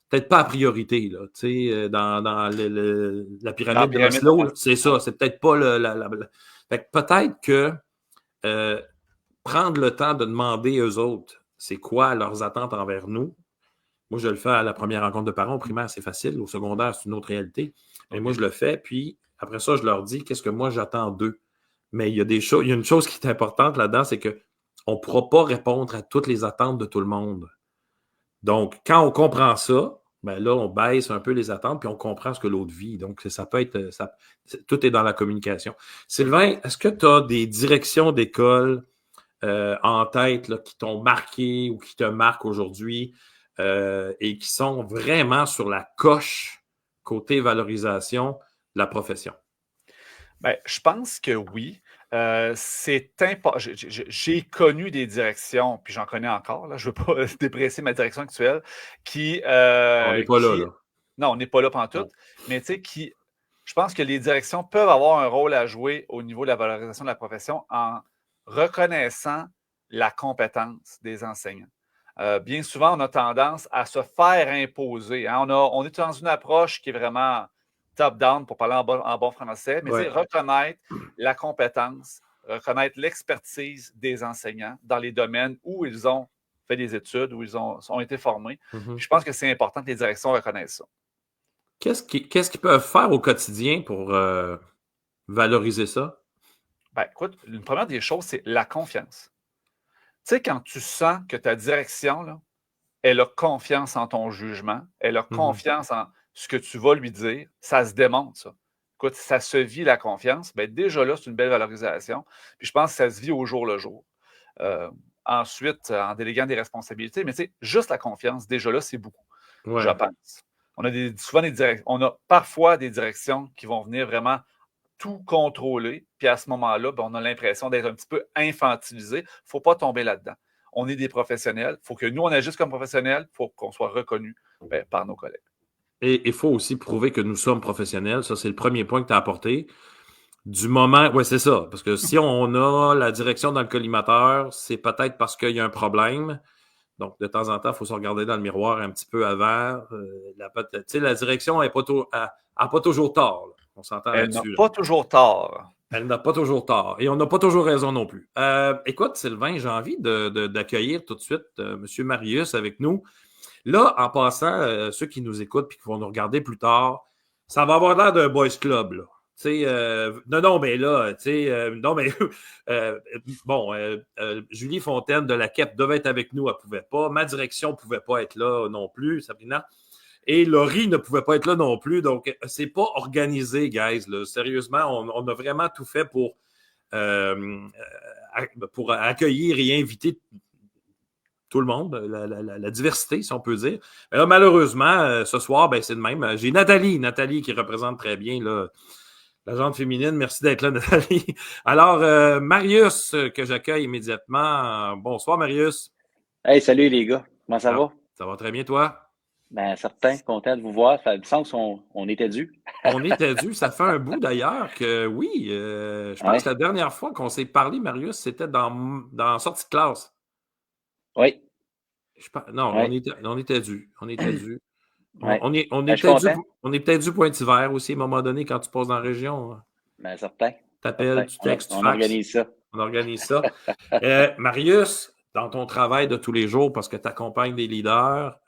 peut-être pas à priorité, là, tu sais, dans la pyramide de Maslow, c'est ça, c'est peut-être pas Fait que peut-être que prendre le temps de demander aux autres c'est quoi leurs attentes envers nous. Moi, je le fais à la première rencontre de parents. Au primaire, c'est facile. Au secondaire, c'est une autre réalité. Mais moi, je le fais, puis après ça, je leur dis qu'est-ce que moi, j'attends d'eux. Mais il y a une chose qui est importante là-dedans, c'est qu'on ne pourra pas répondre à toutes les attentes de tout le monde. Donc, quand on comprend ça, ben là, on baisse un peu les attentes, puis on comprend ce que l'autre vit. Donc, ça peut être... tout est dans la communication. Sylvain, est-ce que tu as des directions d'école en tête là, qui t'ont marqué ou qui te marquent aujourd'hui et qui sont vraiment sur la coche côté valorisation de la profession? Bien, je pense que oui. C'est important. J'ai connu des directions, puis j'en connais encore, là, je ne veux pas déprécier ma direction actuelle, qui... on n'est pas là. Non, on n'est pas là pantoute, mais tu sais, je pense que les directions peuvent avoir un rôle à jouer au niveau de la valorisation de la profession en reconnaissant la compétence des enseignants. Bien souvent, on a tendance à se faire imposer. Hein. On est dans une approche qui est vraiment top-down, pour parler en bon français, mais reconnaître la compétence, reconnaître l'expertise des enseignants dans les domaines où ils ont fait des études, où ils ont été formés. Je pense que c'est important que les directions reconnaissent ça. Qu'est-ce qu'ils peuvent faire au quotidien pour valoriser ça? Ben, écoute, une première des choses, c'est la confiance. Tu sais, quand tu sens que ta direction, là, elle a confiance en ton jugement, elle a confiance en ce que tu vas lui dire, ça se démontre, ça. Écoute, ça se vit la confiance, bien déjà là, c'est une belle valorisation. Puis je pense que ça se vit au jour le jour. Ensuite, en déléguant des responsabilités, mais tu sais, juste la confiance, déjà là, c'est beaucoup, je pense. On a parfois des directions qui vont venir vraiment tout contrôler, puis à ce moment-là, on a l'impression d'être un petit peu infantilisé. Il ne faut pas tomber là-dedans. On est des professionnels. Il faut que nous, on agisse comme professionnels. Il faut qu'on soit reconnus par nos collègues. Et il faut aussi prouver que nous sommes professionnels. Ça, c'est le premier point que tu as apporté. Du moment... Oui, c'est ça. Parce que si on a la direction dans le collimateur, c'est peut-être parce qu'il y a un problème. Donc, de temps en temps, il faut se regarder dans le miroir un petit peu avant. La direction n'a pas toujours tort. Là. On s'entend là-dessus. Elle n'a pas toujours tort. Elle n'a pas toujours tort. Et on n'a pas toujours raison non plus. Écoute, Sylvain, j'ai envie d'accueillir tout de suite M. Marius avec nous. Là, en passant, ceux qui nous écoutent et qui vont nous regarder plus tard, ça va avoir l'air d'un boys club, là. Julie Fontaine de la KEP devait être avec nous, elle ne pouvait pas. Ma direction ne pouvait pas être là non plus, Sabrina. Et Laurie ne pouvait pas être là non plus. Donc, c'est pas organisé, guys. Là. Sérieusement, on a vraiment tout fait pour accueillir et inviter tout le monde, la diversité, si on peut dire. Mais là, malheureusement, ce soir, c'est de même. J'ai Nathalie qui représente très bien là, la gente féminine. Merci d'être là, Nathalie. Alors, Marius, que j'accueille immédiatement. Bonsoir, Marius. Hey, salut les gars. Comment ça va? Ça va très bien, toi? Ben, certain, content de vous voir. Ça me semble qu'on était dû. On était dû, ça fait un bout d'ailleurs que oui, je pense que Ouais. la dernière fois qu'on s'est parlé, Marius, c'était dans sortie de classe. Oui, Non, oui, on était dû. On était dû. oui. On est, on Ben, est je suis peut-être dû, content. on est peut-être dû point d'hiver aussi à un moment donné quand tu passes dans la région. Ben, certain. T'appelles, Certain. tu On, textes, tu on faxes, organise ça. on organise ça. Marius, dans ton travail de tous les jours, parce que tu accompagnes des leaders,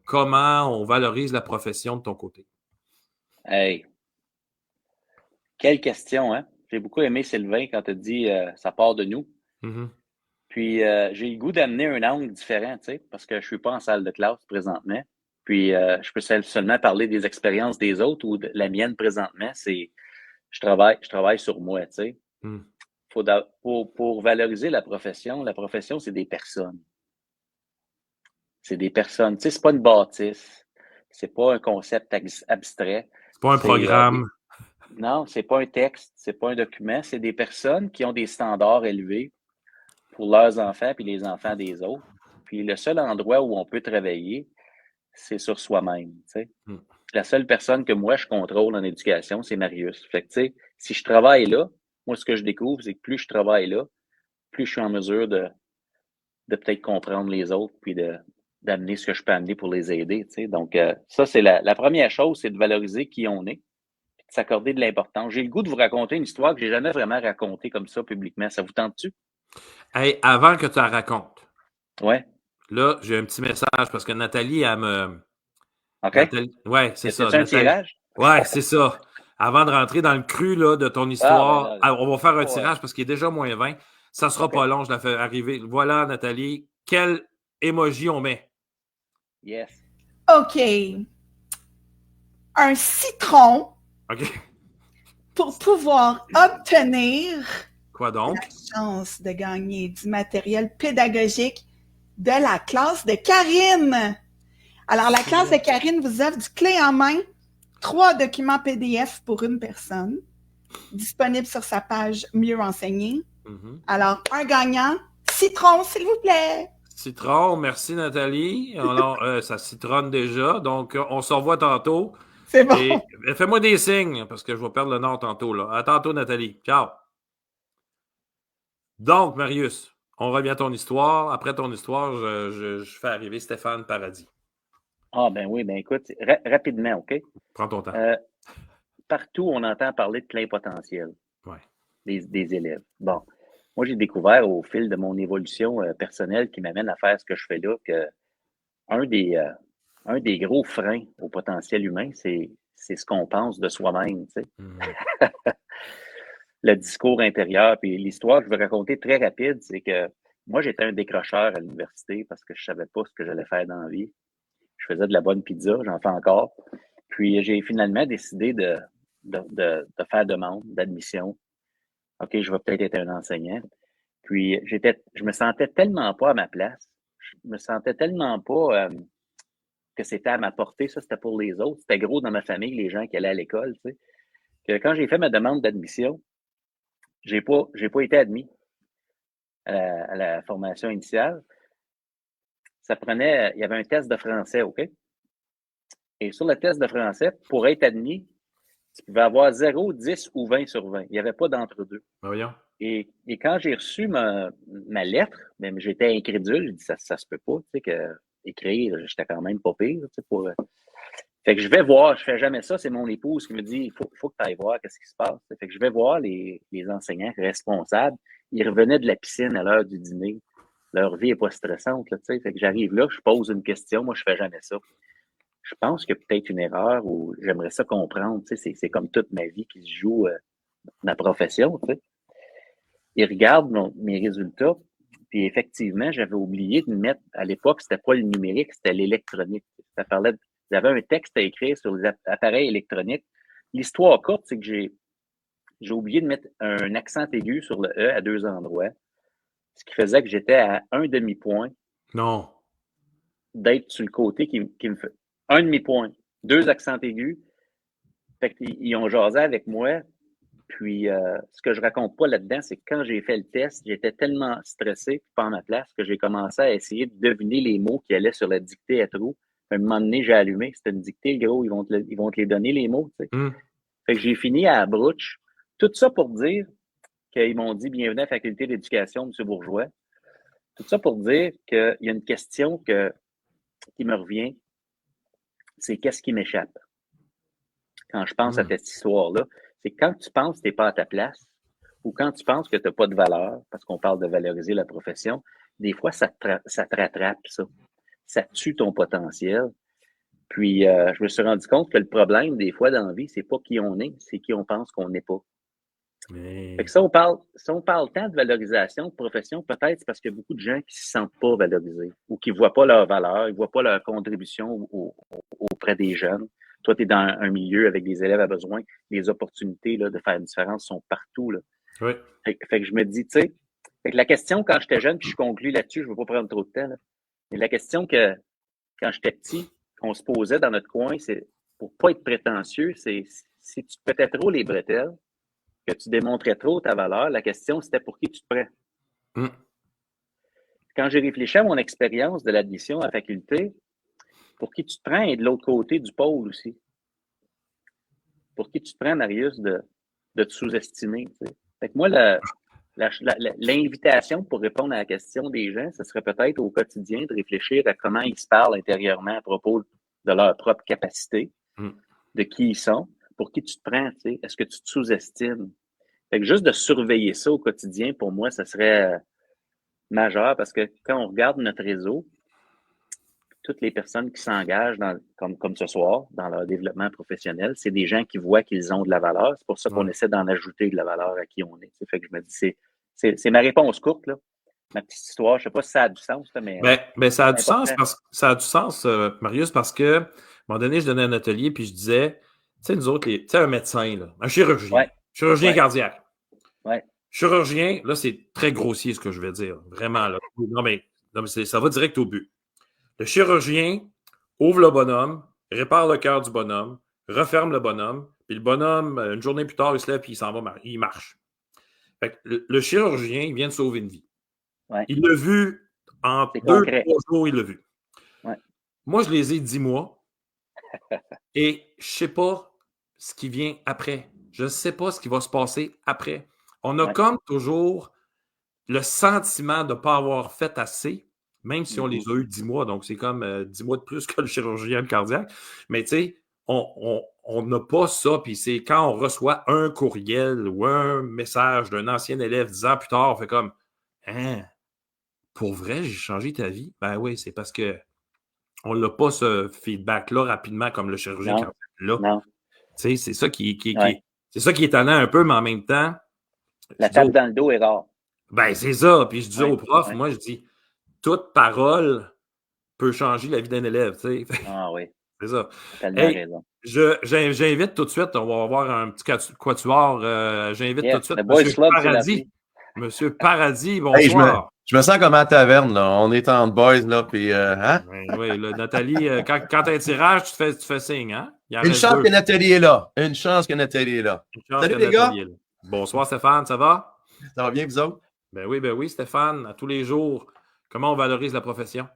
comment on valorise la profession de ton côté? Hey, quelle question, hein? J'ai beaucoup aimé Sylvain quand tu as dit ça part de nous. Mhm. Puis j'ai le goût d'amener un angle différent, tu sais, parce que je suis pas en salle de classe présentement. Puis je peux seulement parler des expériences des autres ou de la mienne présentement. C'est je travaille sur moi, tu sais. Mm. Pour valoriser la profession, c'est des personnes. C'est des personnes. Tu sais, c'est pas une bâtisse. C'est pas un concept abstrait. C'est pas un C'est programme. non, c'est pas un texte, c'est pas un document. C'est des personnes qui ont des standards élevés pour leurs enfants puis les enfants des autres. Puis le seul endroit où on peut travailler, c'est sur soi-même. Tu sais. Mm. La seule personne que moi je contrôle en éducation, c'est Marius. Fait que, tu sais, si je travaille là, moi, ce que je découvre, c'est que plus je travaille là, plus je suis en mesure de peut-être comprendre les autres, puis d'amener ce que je peux amener pour les aider. Tu sais. Donc, ça, c'est la première chose, c'est de valoriser qui on est, puis de s'accorder de l'importance. J'ai le goût de vous raconter une histoire que j'ai jamais vraiment racontée comme ça publiquement. Ça vous tente-tu? Hey, avant que tu la racontes, Ouais. là, j'ai un petit message parce que Nathalie, elle me. OK? Nathalie, ouais, c'est Y ça. a-tu un Nathalie. tirage? Ouais, c'est ça. Avant de rentrer dans le cru là, de ton Ah, ben histoire, là, on va faire un ouais. tirage parce qu'il est déjà moins 20. Ça sera OK. pas long, je la fais arriver. Voilà, Nathalie. Quel emoji on met? Yes. OK. Un citron OK. pour pouvoir obtenir Quoi la donc? chance de gagner du matériel pédagogique de la classe de Karine. Alors, la classe de Karine vous offre du clé en main, 3 documents PDF pour une personne, disponibles sur sa page Mieux enseigner. Mhm. Alors, un gagnant, citron, s'il vous plaît. Citron, merci Nathalie. Alors, ça citronne déjà. Donc, on se revoit tantôt. C'est bon. Et fais-moi des signes parce que je vais perdre le nord tantôt. Là. À tantôt, Nathalie. Ciao. Donc, Marius, on revient à ton histoire. Après ton histoire, je fais arriver Stéphane Paradis. Ah, ben oui, ben écoute, rapidement, OK? Prends ton temps. Partout, on entend parler de plein potentiel Ouais. des élèves. Bon, moi, j'ai découvert au fil de mon évolution personnelle qui m'amène à faire ce que je fais là que un des gros freins au potentiel humain, c'est ce qu'on pense de soi-même, tu sais. Mhm. Le discours intérieur. Puis l'histoire que je vais raconter très rapide, c'est que moi, j'étais un décrocheur à l'université parce que je savais pas ce que j'allais faire dans la vie. Je faisais de la bonne pizza, j'en fais encore. Puis j'ai finalement décidé de faire demande d'admission. OK, je vais peut-être être un enseignant. Puis je me sentais tellement pas à ma place. Je me sentais tellement pas que c'était à ma portée. Ça, c'était pour les autres. C'était gros dans ma famille, les gens qui allaient à l'école, tu sais. Que quand j'ai fait ma demande d'admission, j'ai pas été admis à la formation initiale. Il y avait un test de français, OK? Et sur le test de français, pour être admis, tu pouvais avoir 0, 10 ou 20 sur 20. Il n'y avait pas d'entre-deux. Voyons. Et quand j'ai reçu ma lettre, même j'étais incrédule, j'ai dit ça se peut pas, tu sais, que écrire, j'étais quand même pas pire, tu sais, pour. Fait que je vais voir, je fais jamais ça, c'est mon épouse qui me dit, il faut que tu ailles voir qu'est-ce qui se passe. Fait que je vais voir les enseignants responsables. Ils revenaient de la piscine à l'heure du dîner. Leur vie est pas stressante, là, tu sais. Fait que j'arrive là, je pose une question, moi je fais jamais ça. Je pense qu'il y a peut-être une erreur ou j'aimerais ça comprendre, tu sais, c'est comme toute ma vie qui se joue ma profession, tu sais. Ils regardent mes résultats, puis effectivement, j'avais oublié de mettre, à l'époque, c'était pas le numérique, c'était l'électronique. Ça parlait il y avait un texte à écrire sur les appareils électroniques. L'histoire courte, c'est que j'ai oublié de mettre un accent aigu sur le E à 2 endroits, ce qui faisait que j'étais à un demi-point Non. d'être sur le côté qui me fait un demi-point, 2 accents aigus. Fait qu'ils ont jasé avec moi. Puis, ce que je raconte pas là-dedans, c'est que quand j'ai fait le test, j'étais tellement stressé, pas à ma place, que j'ai commencé à essayer de deviner les mots qui allaient sur la dictée à trous. À un moment donné, j'ai allumé. C'était une dictée, gros. Ils vont te les donner, les mots. Tu sais. Hum. Fait que j'ai fini à Abrouche. Tout ça pour dire qu'ils m'ont dit bienvenue à la faculté d'éducation, M. Bourgeois. Tout ça pour dire qu'il y a une question qui me revient. C'est qu'est-ce qui m'échappe quand je pense à cette histoire-là. C'est quand tu penses que tu n'es pas à ta place ou quand tu penses que tu n'as pas de valeur, parce qu'on parle de valoriser la profession, des fois, ça te rattrape, ça. Ça tue ton potentiel. Puis, je me suis rendu compte que le problème, des fois, dans la vie, c'est pas qui on est, c'est qui on pense qu'on n'est pas. Mais... Fait que si on parle tant de valorisation de profession, peut-être c'est parce qu'il y a beaucoup de gens qui se sentent pas valorisés ou qui voient pas leur valeur, ils voient pas leur contribution auprès des jeunes. Toi, tu es dans un milieu avec des élèves à besoin, les opportunités là, de faire une différence sont partout. Là. Oui. Fait que je me dis, tu sais, la question quand j'étais jeune, puis je conclus là-dessus, je ne veux pas prendre trop de temps, là, mais la question que quand j'étais petit, qu'on se posait dans notre coin, c'est pour pas être prétentieux, c'est si tu te pétais trop les bretelles, que tu démontrais trop ta valeur, la question c'était pour qui tu te prends. Hum. Quand j'ai réfléchi à mon expérience de l'admission à la faculté, pour qui tu te prends est de l'autre côté du pôle aussi. Pour qui tu te prends, Marius, de te sous-estimer. Tu sais. Fait que moi, l'invitation pour répondre à la question des gens, ce serait peut-être au quotidien de réfléchir à comment ils se parlent intérieurement à propos de leur propre capacité, de qui ils sont, pour qui tu te prends, tu sais, est-ce que tu te sous-estimes? Fait que juste de surveiller ça au quotidien, pour moi, ça serait majeur parce que quand on regarde notre réseau, toutes les personnes qui s'engagent comme ce soir dans leur développement professionnel, c'est des gens qui voient qu'ils ont de la valeur. C'est pour ça qu'on essaie d'en ajouter de la valeur à qui on est. Ça fait que je me dis, c'est ma réponse courte, là. Ma petite histoire. Je ne sais pas si ça a du sens, mais. Ben, ça a du sens ça a du sens, Marius, parce que à un moment donné, je donnais un atelier puis je disais, tu sais, nous autres, tu sais, un médecin, là, un chirurgien, chirurgien cardiaque. Ouais. Chirurgien, là, c'est très grossier ce que je vais dire. Vraiment, là. Non, mais ça va direct au but. Le chirurgien ouvre le bonhomme, répare le cœur du bonhomme, referme le bonhomme, puis le bonhomme, une journée plus tard, il se lève puis il s'en va, il marche. Fait que le chirurgien, il vient de sauver une vie. Ouais. Il l'a vu en 2-3 jours, il l'a vu. Ouais. Moi, je les ai 10 mois et je ne sais pas ce qui vient après. Je ne sais pas ce qui va se passer après. On a comme toujours le sentiment de ne pas avoir fait assez, même si on les a eu 10 mois. Donc, c'est comme 10 mois de plus que le chirurgien cardiaque. Mais tu sais, on n'a pas ça. Puis c'est quand on reçoit un courriel ou un message d'un ancien élève 10 ans plus tard, on fait comme « Hein? Pour vrai, j'ai changé ta vie? » Ben oui, c'est parce que on n'a pas ce feedback-là rapidement comme le chirurgien cardiaque. Là. Tu sais, c'est ça qui c'est ça qui est étonnant un peu, mais en même temps. La tape dans le dos est rare. Ben, c'est ça. Puis je dis au prof, moi, je dis toute parole peut changer la vie d'un élève. Tu sais. Ah oui. C'est ça. Hey, j'invite tout de suite, on va avoir un petit quatuor. J'invite tout de suite M. Paradis. Monsieur Paradis, bonsoir. Hey, je me sens comme à la taverne, là. On est en boys, là, puis hein? Oui, là, Nathalie, quand tu as un tirage, tu fais signe, hein? Une chance que Nathalie est là. Une chance que Nathalie est là. Salut les gars. Bonsoir Stéphane, ça va? Ça va bien, vous autres? Ben oui, Stéphane, à tous les jours, comment on valorise la profession?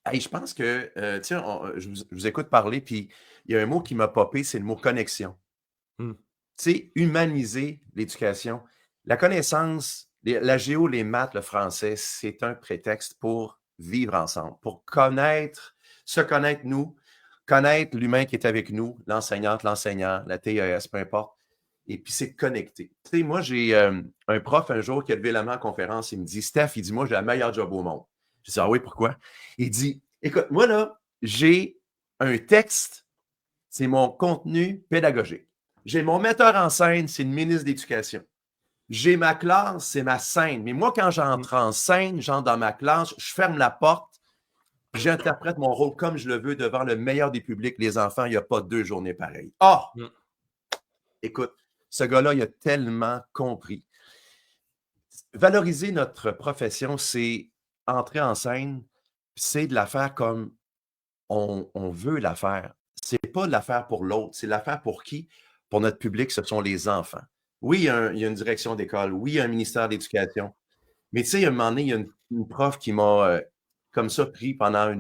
Hey, je pense que, tiens, je vous écoute parler, puis il y a un mot qui m'a popé, c'est le mot connexion. Tu sais, humaniser l'éducation. La connaissance, la géo, les maths, le français, c'est un prétexte pour vivre ensemble, pour se connaître nous, connaître l'humain qui est avec nous, l'enseignante, l'enseignant, la TES, peu importe. Et puis, c'est connecté. Tu sais, moi, j'ai un prof un jour qui a levé la main en conférence, il me dit, Steph, il dit, moi, j'ai la meilleure job au monde. Je dis, ah oui, pourquoi? Il dit, écoute, moi, là, j'ai un texte, c'est mon contenu pédagogique. J'ai mon metteur en scène, c'est le ministre de l'Éducation. J'ai ma classe, c'est ma scène. Mais moi, quand j'entre en scène, j'entre dans ma classe, je ferme la porte, j'interprète mon rôle comme je le veux devant le meilleur des publics, les enfants. Il n'y a pas 2 journées pareilles. Écoute, ce gars-là, il a tellement compris. Valoriser notre profession, c'est entrer en scène, c'est de la faire comme on veut la faire. C'est pas de la faire pour l'autre, c'est de la faire pour qui? Pour notre public, ce sont les enfants. Oui, il y a une direction d'école, oui, il y a un ministère de l'Éducation, mais tu sais, à un moment donné, il y a une prof qui m'a comme ça pris pendant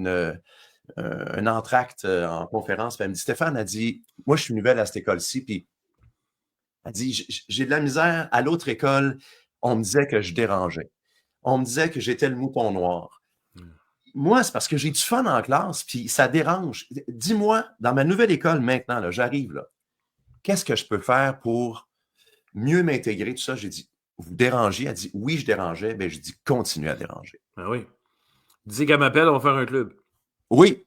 un entracte en conférence. Puis elle me dit, Stéphane, elle dit, moi, je suis nouvelle à cette école-ci, puis elle dit, j'ai de la misère. À l'autre école, on me disait que je dérangeais. On me disait que j'étais le mouton noir. Moi, c'est parce que j'ai du fun en classe, puis ça dérange. Dis-moi, dans ma nouvelle école maintenant, là, j'arrive là, qu'est-ce que je peux faire pour mieux m'intégrer, tout ça? J'ai dit, vous dérangez? Elle dit, oui, je dérangeais. Ben, j'ai dit, continuez à déranger. Ben oui. Dis qu'elle m'appelle, on va faire un club. Oui.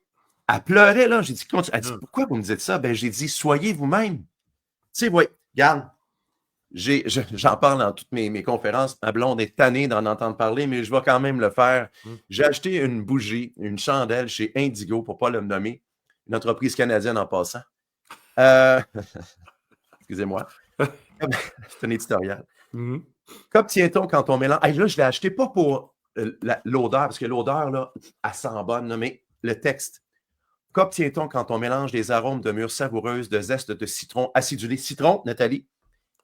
Elle pleurait, là. J'ai dit, elle dit, pourquoi vous me dites ça? Ben, j'ai dit, soyez vous-même. Tu sais, oui, regarde, j'en parle dans toutes mes conférences. Ma blonde est tannée d'en entendre parler, mais je vais quand même le faire. J'ai acheté une bougie, une chandelle chez Indigo, pour ne pas le nommer, une entreprise canadienne en passant. Excusez-moi. C'est un éditorial. Qu'obtient-on quand on mélange? Hey, là, je l'ai acheté pas pour l'odeur, parce que l'odeur, là, elle sent bonne, là, mais le texte. Qu'obtient-on quand on mélange des arômes de mûres savoureuses, de zeste de citron acidulé, citron, Nathalie,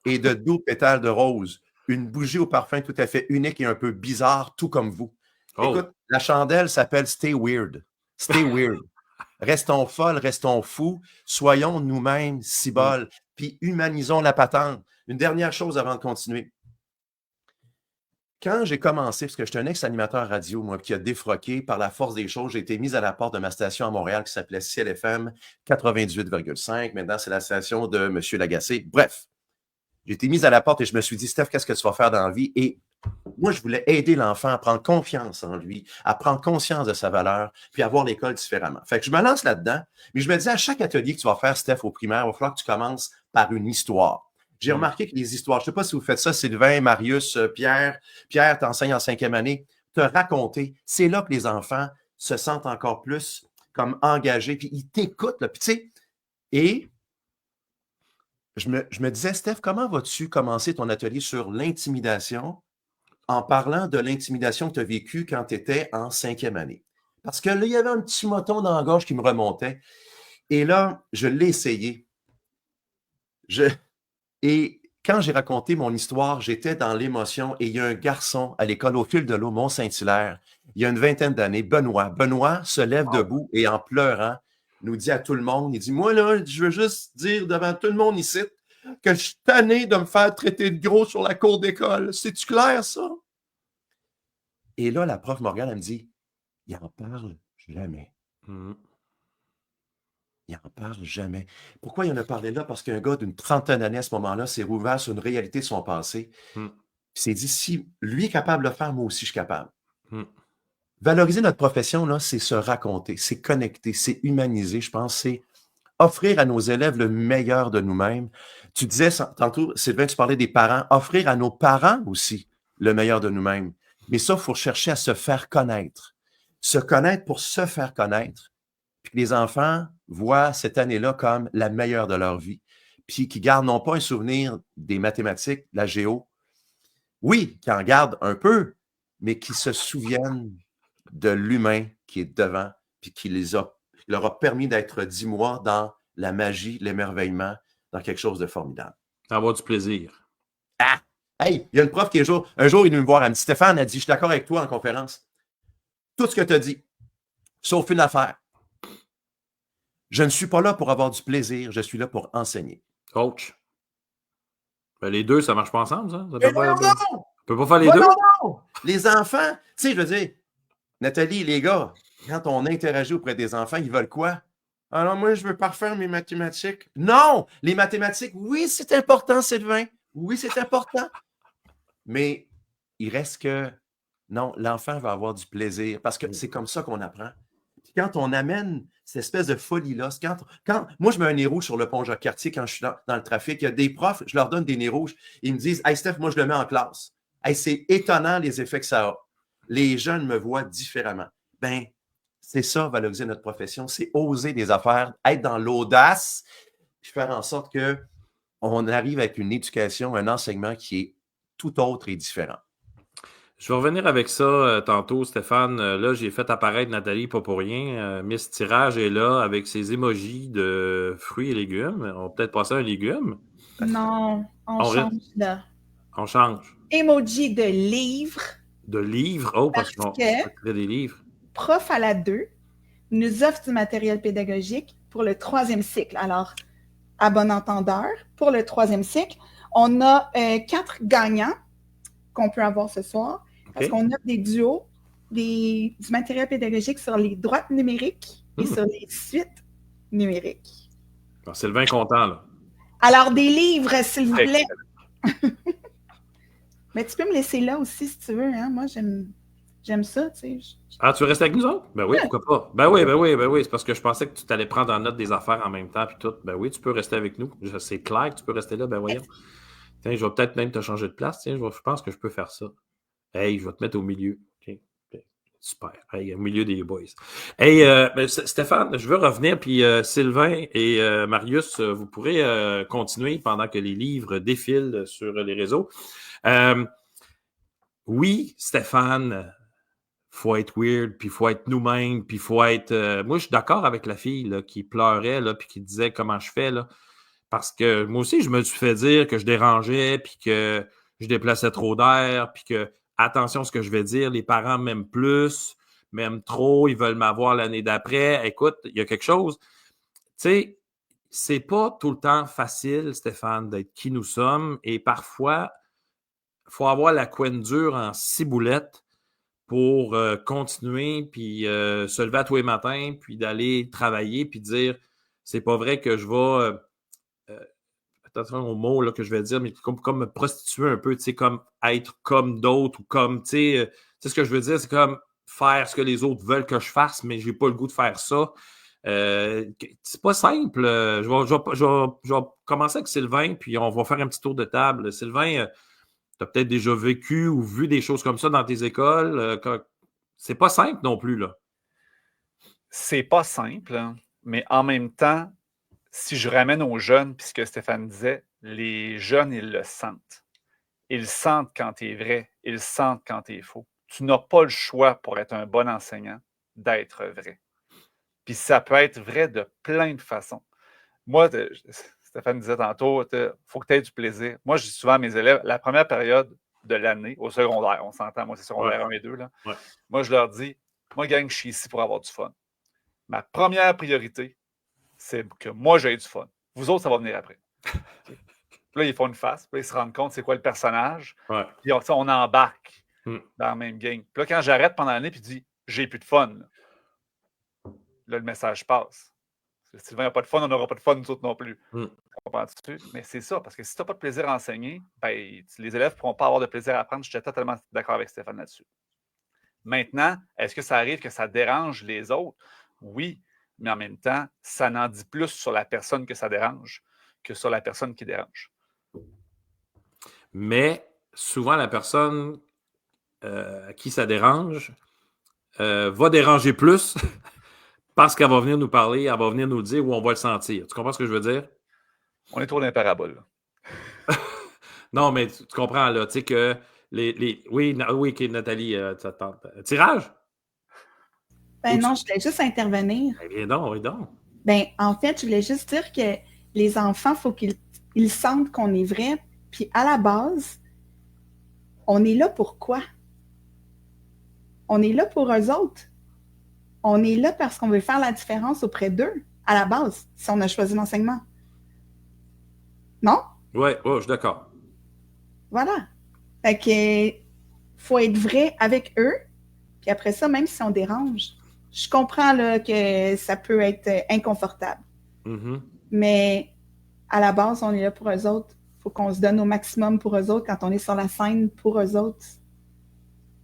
et de doux pétales de rose? Une bougie au parfum tout à fait unique et un peu bizarre, tout comme vous. Oh. Écoute, la chandelle s'appelle Stay Weird. Stay Weird. Restons folles, restons fous, soyons nous-mêmes, ciboles, puis humanisons la patente. Une dernière chose avant de continuer. Quand j'ai commencé, parce que j'étais un ex-animateur radio, moi, qui a défroqué par la force des choses, j'ai été mis à la porte de ma station à Montréal qui s'appelait Ciel FM 98,5. Maintenant, c'est la station de M. Lagacé. Bref, j'ai été mis à la porte et je me suis dit, Steph, qu'est-ce que tu vas faire dans la vie? Et moi, je voulais aider l'enfant à prendre confiance en lui, à prendre conscience de sa valeur, puis à voir l'école différemment. Fait que je me lance là-dedans, mais je me dis, à chaque atelier que tu vas faire, Steph, au primaire, il va falloir que tu commences par une histoire. J'ai remarqué que les histoires, je ne sais pas si vous faites ça, Sylvain, Marius, Pierre, t'enseignes en 5e année, te raconter, c'est là que les enfants se sentent encore plus comme engagés, puis ils t'écoutent, là, puis tu sais, et je me disais, Steph, comment vas-tu commencer ton atelier sur l'intimidation en parlant de l'intimidation que tu as vécue quand tu étais en 5e année? Parce que là, il y avait un petit moton dans la gorge qui me remontait, et là, je l'ai essayé. Et quand j'ai raconté mon histoire, j'étais dans l'émotion et il y a un garçon à l'école au fil de l'eau, Mont-Saint-Hilaire, il y a une vingtaine d'années, Benoît. Benoît se lève debout et en pleurant, nous dit à tout le monde, il dit, moi là, je veux juste dire devant tout le monde ici que je suis tanné de me faire traiter de gros sur la cour d'école. C'est-tu clair, ça? Et là, la prof Morgane, elle me dit, il en parle jamais. Il n'en parle jamais. Pourquoi il en a parlé là? Parce qu'un gars d'une trentaine d'années à ce moment-là s'est rouvert sur une réalité de son passé. Il s'est dit, si lui est capable de le faire, moi aussi je suis capable. Valoriser notre profession, là, c'est se raconter, c'est connecter, c'est humaniser, je pense, c'est offrir à nos élèves le meilleur de nous-mêmes. Tu disais tantôt, Sylvain, tu parlais des parents, offrir à nos parents aussi le meilleur de nous-mêmes. Mais ça, il faut chercher à se faire connaître. Se connaître pour se faire connaître. Puis que les enfants voient cette année-là comme la meilleure de leur vie, puis qui gardent non pas un souvenir des mathématiques, de la géo, oui, qui en gardent un peu, mais qui se souviennent de l'humain qui est devant, puis qui leur a permis d'être 10 mois dans la magie, l'émerveillement, dans quelque chose de formidable. Avoir du plaisir. Ah! Hey, il y a une prof qui un jour, il est venu me voir, elle me dit, Stéphane, elle dit, je suis d'accord avec toi en conférence. Tout ce que tu as dit, sauf une affaire. Je ne suis pas là pour avoir du plaisir, je suis là pour enseigner. Coach. Ben, les deux, ça ne marche pas ensemble, ça? On ne peut pas faire les deux? Non. Les enfants, tu sais, je veux dire, Nathalie, les gars, quand on interagit auprès des enfants, ils veulent quoi? Alors moi, je veux parfaire mes mathématiques. Non! Les mathématiques, oui, c'est important, Sylvain. Oui, c'est important. Mais il reste que, non, l'enfant va avoir du plaisir parce que c'est comme ça qu'on apprend. Quand on amène cette espèce de folie-là, quand moi, je mets un nez rouge sur le pont Jacques-Cartier quand je suis dans le trafic, il y a des profs, je leur donne des nez rouges, ils me disent « Hey Steph, moi, je le mets en classe. Hey, c'est étonnant les effets que ça a. Les jeunes me voient différemment. » Ben, c'est ça, valoriser notre profession, c'est oser des affaires, être dans l'audace, puis faire en sorte qu'on arrive avec une éducation, un enseignement qui est tout autre et différent. Je vais revenir avec ça tantôt, Stéphane. Là, j'ai fait apparaître Nathalie pas pour rien. Miss Tirage est là avec ses émojis de fruits et légumes. On va peut-être passer à un légume. Non, on change là. On change. Emoji de livre. De livre? Oh, parce qu'on crée des livres. Prof à la 2. nous offre du matériel pédagogique pour le 3e cycle. Alors, à bon entendeur, pour le 3e cycle, on a 4 gagnants qu'on peut avoir ce soir, parce qu'on a des duos, du matériel pédagogique sur les droites numériques et sur les suites numériques. Alors, Sylvain est content, là. Alors, des livres, s'il vous plaît. Mais tu peux me laisser là aussi, si tu veux. Hein? Moi, j'aime ça, tu sais. Ah, tu veux rester avec nous autres? Ben oui, pourquoi pas? Ben oui. C'est parce que je pensais que tu t'allais prendre en note des affaires en même temps puis tout. Ben oui, tu peux rester avec nous. C'est clair que tu peux rester là. Ben voyons. Tiens, je vais peut-être même te changer de place. Tiens, je pense que je peux faire ça. Hey, je vais te mettre au milieu. Okay. Super. Hey, au milieu des boys. Hey, Stéphane, je veux revenir, puis Sylvain et Marius, vous pourrez continuer pendant que les livres défilent sur les réseaux. Oui, Stéphane, faut être weird, puis faut être nous-mêmes, puis faut être... moi, je suis d'accord avec la fille là, qui pleurait, là, puis qui disait comment je fais, là, parce que moi aussi, je me suis fait dire que je dérangeais, puis que je déplaçais trop d'air, puis que, attention à ce que je vais dire, les parents m'aiment plus, m'aiment trop, ils veulent m'avoir l'année d'après. Écoute, il y a quelque chose... Tu sais, c'est pas tout le temps facile, Stéphane, d'être qui nous sommes, et parfois, il faut avoir la couenne dure en ciboulette pour continuer, puis se lever à tous les matins, puis d'aller travailler, puis dire, c'est pas vrai que je vais, attention au mot là, que je vais dire, mais comme me prostituer un peu, tu sais, comme être comme d'autres, ou comme, tu sais, ce que je veux dire, c'est comme faire ce que les autres veulent que je fasse, mais j'ai pas le goût de faire ça. C'est pas simple. Je vais commencer avec Sylvain, puis on va faire un petit tour de table. Sylvain, tu as peut-être déjà vécu ou vu des choses comme ça dans tes écoles. C'est pas simple non plus, là. C'est pas simple, hein, mais en même temps, si je ramène aux jeunes, puis ce que Stéphane disait, les jeunes, ils le sentent. Ils sentent quand tu es vrai, ils sentent quand tu es faux. Tu n'as pas le choix pour être un bon enseignant d'être vrai. Puis ça peut être vrai de plein de façons. Moi, Stéphane disait tantôt, il faut que tu aies du plaisir. Moi, je dis souvent à mes élèves, la première période de l'année, au secondaire, on s'entend, moi c'est secondaire 1 et 2, là. Ouais. Moi, je leur dis, moi, gang, je suis ici pour avoir du fun. Ma première priorité, c'est que moi, j'ai du fun. Vous autres, ça va venir après. Okay. Là, ils font une face, puis là, ils se rendent compte c'est quoi le personnage. Ouais. Puis on embarque dans la même game. Puis là, quand j'arrête pendant l'année, puis je dis j'ai plus de fun, là, le message passe. Sylvain n'a pas de fun, on n'aura pas de fun, nous autres non plus. Comprends-tu? Mais c'est ça, parce que si tu n'as pas de plaisir à enseigner, ben, les élèves ne pourront pas avoir de plaisir à apprendre. Je suis totalement d'accord avec Stéphane là-dessus. Maintenant, est-ce que ça arrive que ça dérange les autres? Oui, mais en même temps, ça n'en dit plus sur la personne que ça dérange que sur la personne qui dérange. Mais souvent, la personne à qui ça dérange va déranger plus parce qu'elle va venir nous parler, elle va venir nous dire où on va le sentir. Tu comprends ce que je veux dire? On est trop dans les paraboles. Non, mais tu comprends, là, tu sais que Oui, Nathalie, tirage? Ben non, je voulais juste intervenir. Ben, viens donc. Ben, en fait, je voulais juste dire que les enfants, il faut qu'ils sentent qu'on est vrai. Puis à la base, on est là pour quoi? On est là pour eux autres. On est là parce qu'on veut faire la différence auprès d'eux, à la base, si on a choisi l'enseignement. Non? Oui, je suis d'accord. Voilà. Fait que faut être vrai avec eux. Puis après ça, même si on dérange, je comprends là, que ça peut être inconfortable. Mm-hmm. Mais à la base, on est là pour eux autres. Il faut qu'on se donne au maximum pour eux autres quand on est sur la scène pour eux autres.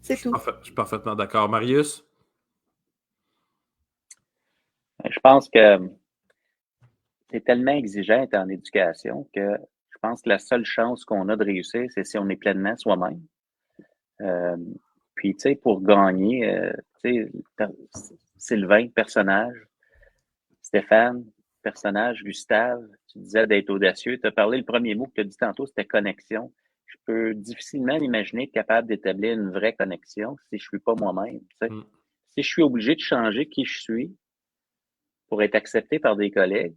C'est tout. Je suis parfaitement d'accord. Marius? Je pense que c'est tellement exigeant d'être en éducation que je pense que la seule chance qu'on a de réussir, c'est si on est pleinement soi-même. Puis, tu sais, pour gagner, tu sais, Sylvain, personnage, Stéphane, personnage, Gustave, tu disais d'être audacieux. Tu as parlé, le premier mot que tu as dit tantôt, c'était connexion. Je peux difficilement m'imaginer être capable d'établir une vraie connexion si je ne suis pas moi-même. Tu sais. Si je suis obligé de changer qui je suis pour être accepté par des collègues,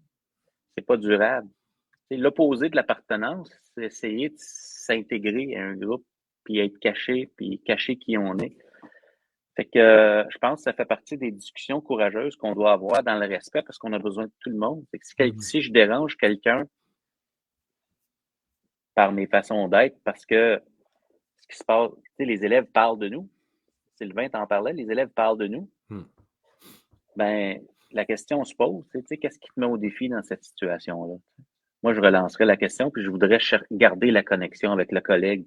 c'est pas durable. Tu sais, l'opposé de l'appartenance, c'est essayer de s'intégrer à un groupe, puis être caché, puis cacher qui on est. Fait que je pense que ça fait partie des discussions courageuses qu'on doit avoir dans le respect parce qu'on a besoin de tout le monde. Fait que si je dérange quelqu'un par mes façons d'être, parce que ce qui se passe, tu sais, les élèves parlent de nous. Sylvain t'en parlait, les élèves parlent de nous. Ben, la question se pose, tu sais, qu'est-ce qui te met au défi dans cette situation-là? Moi, je relancerai la question, puis je voudrais garder la connexion avec le collègue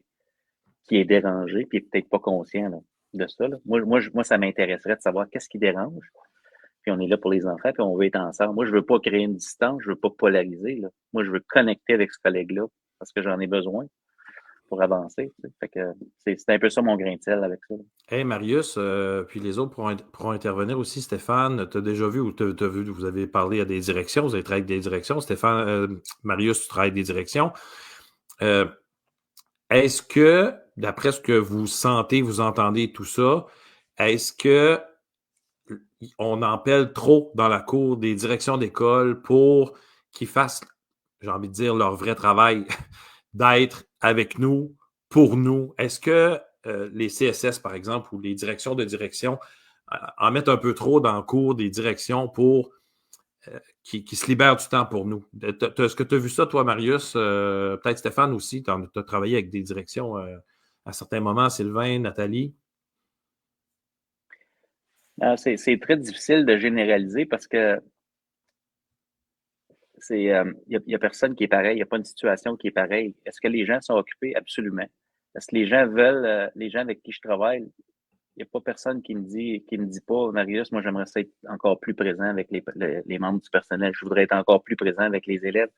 qui est dérangé, puis peut-être pas conscient là, de ça. Là. Moi, ça m'intéresserait de savoir qu'est-ce qui dérange. Puis on est là pour les enfants, puis on veut être ensemble. Moi, je veux pas créer une distance, je veux pas polariser. Là. Moi, je veux connecter avec ce collègue-là parce que j'en ai besoin pour avancer. Tu sais. Fait que c'est un peu ça mon grain de sel avec ça. Hey Marius, puis les autres pourront intervenir aussi. Stéphane, tu as déjà vu ou tu as vu, vous avez parlé à des directions, vous avez travaillé avec des directions. Stéphane, Marius, tu travailles avec des directions. Est-ce que, d'après ce que vous sentez, vous entendez tout ça, est-ce que on en pèle trop dans la cour des directions d'école pour qu'ils fassent, j'ai envie de dire, leur vrai travail d'être avec nous, pour nous? Est-ce que les CSS, par exemple, ou les directions de direction en mettent un peu trop dans le cours des directions pour qui se libèrent du temps pour nous? Est-ce que tu as vu ça, toi, Marius? Peut-être Stéphane aussi, tu as travaillé avec des directions à certains moments, Sylvain, Nathalie? C'est très difficile de généraliser parce que il y a personne qui est pareil, il n'y a pas une situation qui est pareille. Est-ce que les gens sont occupés? Absolument. Est-ce que les gens veulent, les gens avec qui je travaille, il n'y a pas personne qui me dit pas, Marius, moi j'aimerais être encore plus présent avec les membres du personnel, je voudrais être encore plus présent avec les élèves.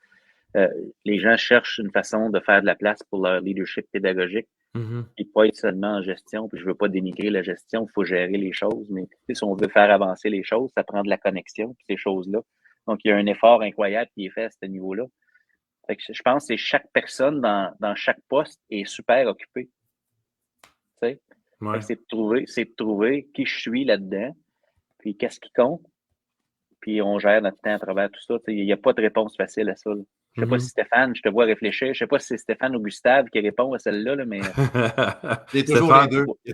Les gens cherchent une façon de faire de la place pour leur leadership pédagogique. Et pas être seulement en gestion, puis je veux pas dénigrer la gestion, il faut gérer les choses, mais si on veut faire avancer les choses, ça prend de la connexion, puis ces choses-là. Donc, il y a un effort incroyable qui est fait à ce niveau-là. Fait que je pense que chaque personne dans chaque poste est super occupée. Tu sais? Ouais. C'est de trouver qui je suis là-dedans, puis qu'est-ce qui compte, puis on gère notre temps à travers tout ça. Il n'y a pas de réponse facile à ça. Là. Je ne sais pas si Stéphane, je te vois réfléchir. Je ne sais pas si c'est Stéphane ou Gustave qui répond à celle-là, là, mais. C'est toujours les deux. Il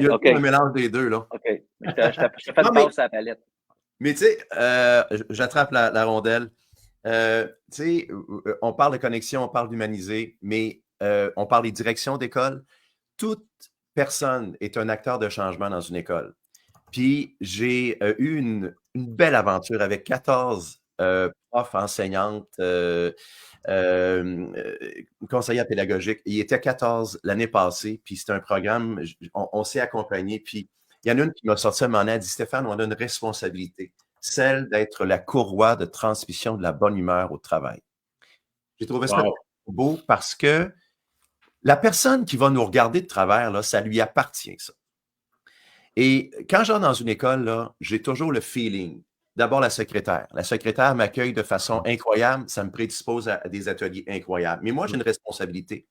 y a un mélange des deux. Là. OK. Je te fais une passe à la palette. Mais tu sais, j'attrape la rondelle. Tu sais, on parle de connexion, on parle d'humaniser, mais on parle des directions d'école. Toute personne est un acteur de changement dans une école. Puis j'ai eu une belle aventure avec 14 profs, enseignantes, conseillères pédagogiques. Il était 14 l'année passée, puis c'était un programme, on s'est accompagné. Puis il y en a une qui m'a sorti un moment donné, elle dit, Stéphane, on a une responsabilité, celle d'être la courroie de transmission de la bonne humeur au travail. J'ai trouvé ça beau parce que la personne qui va nous regarder de travers, là, ça lui appartient, ça. Et quand j'entre dans une école, là, j'ai toujours le feeling. D'abord, la secrétaire. La secrétaire m'accueille de façon incroyable. Ça me prédispose à des ateliers incroyables. Mais moi, j'ai une responsabilité.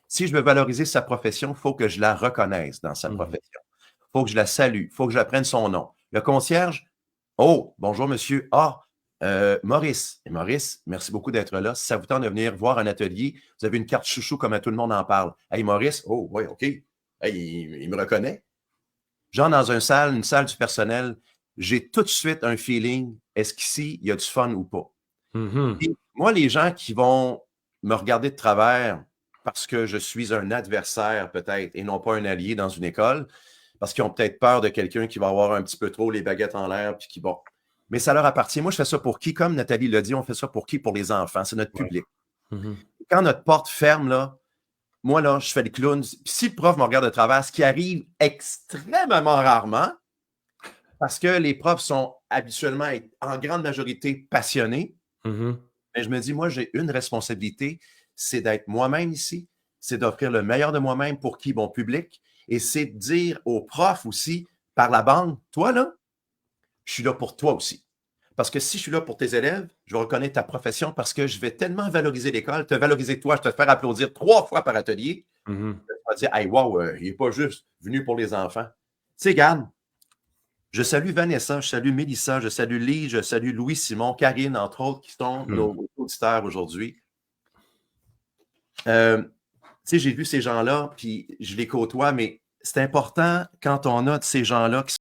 Si je veux valoriser sa profession, il faut que je la reconnaisse dans sa profession. Il faut que je la salue. Il faut que je apprenne son nom. Le concierge, oh, bonjour, monsieur. Ah, Maurice. Et Maurice, merci beaucoup d'être là. Si ça vous tente de venir voir un atelier, vous avez une carte chouchou comme tout le monde en parle. Hey, Maurice, oh, oui, OK. Hey, il me reconnaît. Genre dans une salle du personnel, j'ai tout de suite un feeling, est-ce qu'ici, il y a du fun ou pas? Et moi, les gens qui vont me regarder de travers parce que je suis un adversaire peut-être et non pas un allié dans une école, parce qu'ils ont peut-être peur de quelqu'un qui va avoir un petit peu trop les baguettes en l'air, puis qui, bon. Mais ça leur appartient. Moi, je fais ça pour qui? Comme Nathalie l'a dit, on fait ça pour qui? Pour les enfants. C'est notre public. Quand notre porte ferme, là, moi, là, je fais le clown. Puis si le prof me regarde de travers, ce qui arrive extrêmement rarement, parce que les profs sont habituellement, en grande majorité, passionnés, mais je me dis, moi, j'ai une responsabilité, c'est d'être moi-même ici, c'est d'offrir le meilleur de moi-même pour qui? Mon public, et c'est de dire aux profs aussi, par la bande, toi, là, je suis là pour toi aussi. Parce que si je suis là pour tes élèves, je vais reconnaître ta profession parce que je vais tellement valoriser l'école, te valoriser toi, je te faire applaudir 3 fois par atelier. Je vais dire, hey, wow, il n'est pas juste venu pour les enfants. Tu sais, regarde, je salue Vanessa, je salue Mélissa, je salue Lise, je salue Louis-Simon, Karine, entre autres, qui sont nos auditeurs aujourd'hui. Tu sais, j'ai vu ces gens-là, puis je les côtoie, mais c'est important quand on a ces gens-là qui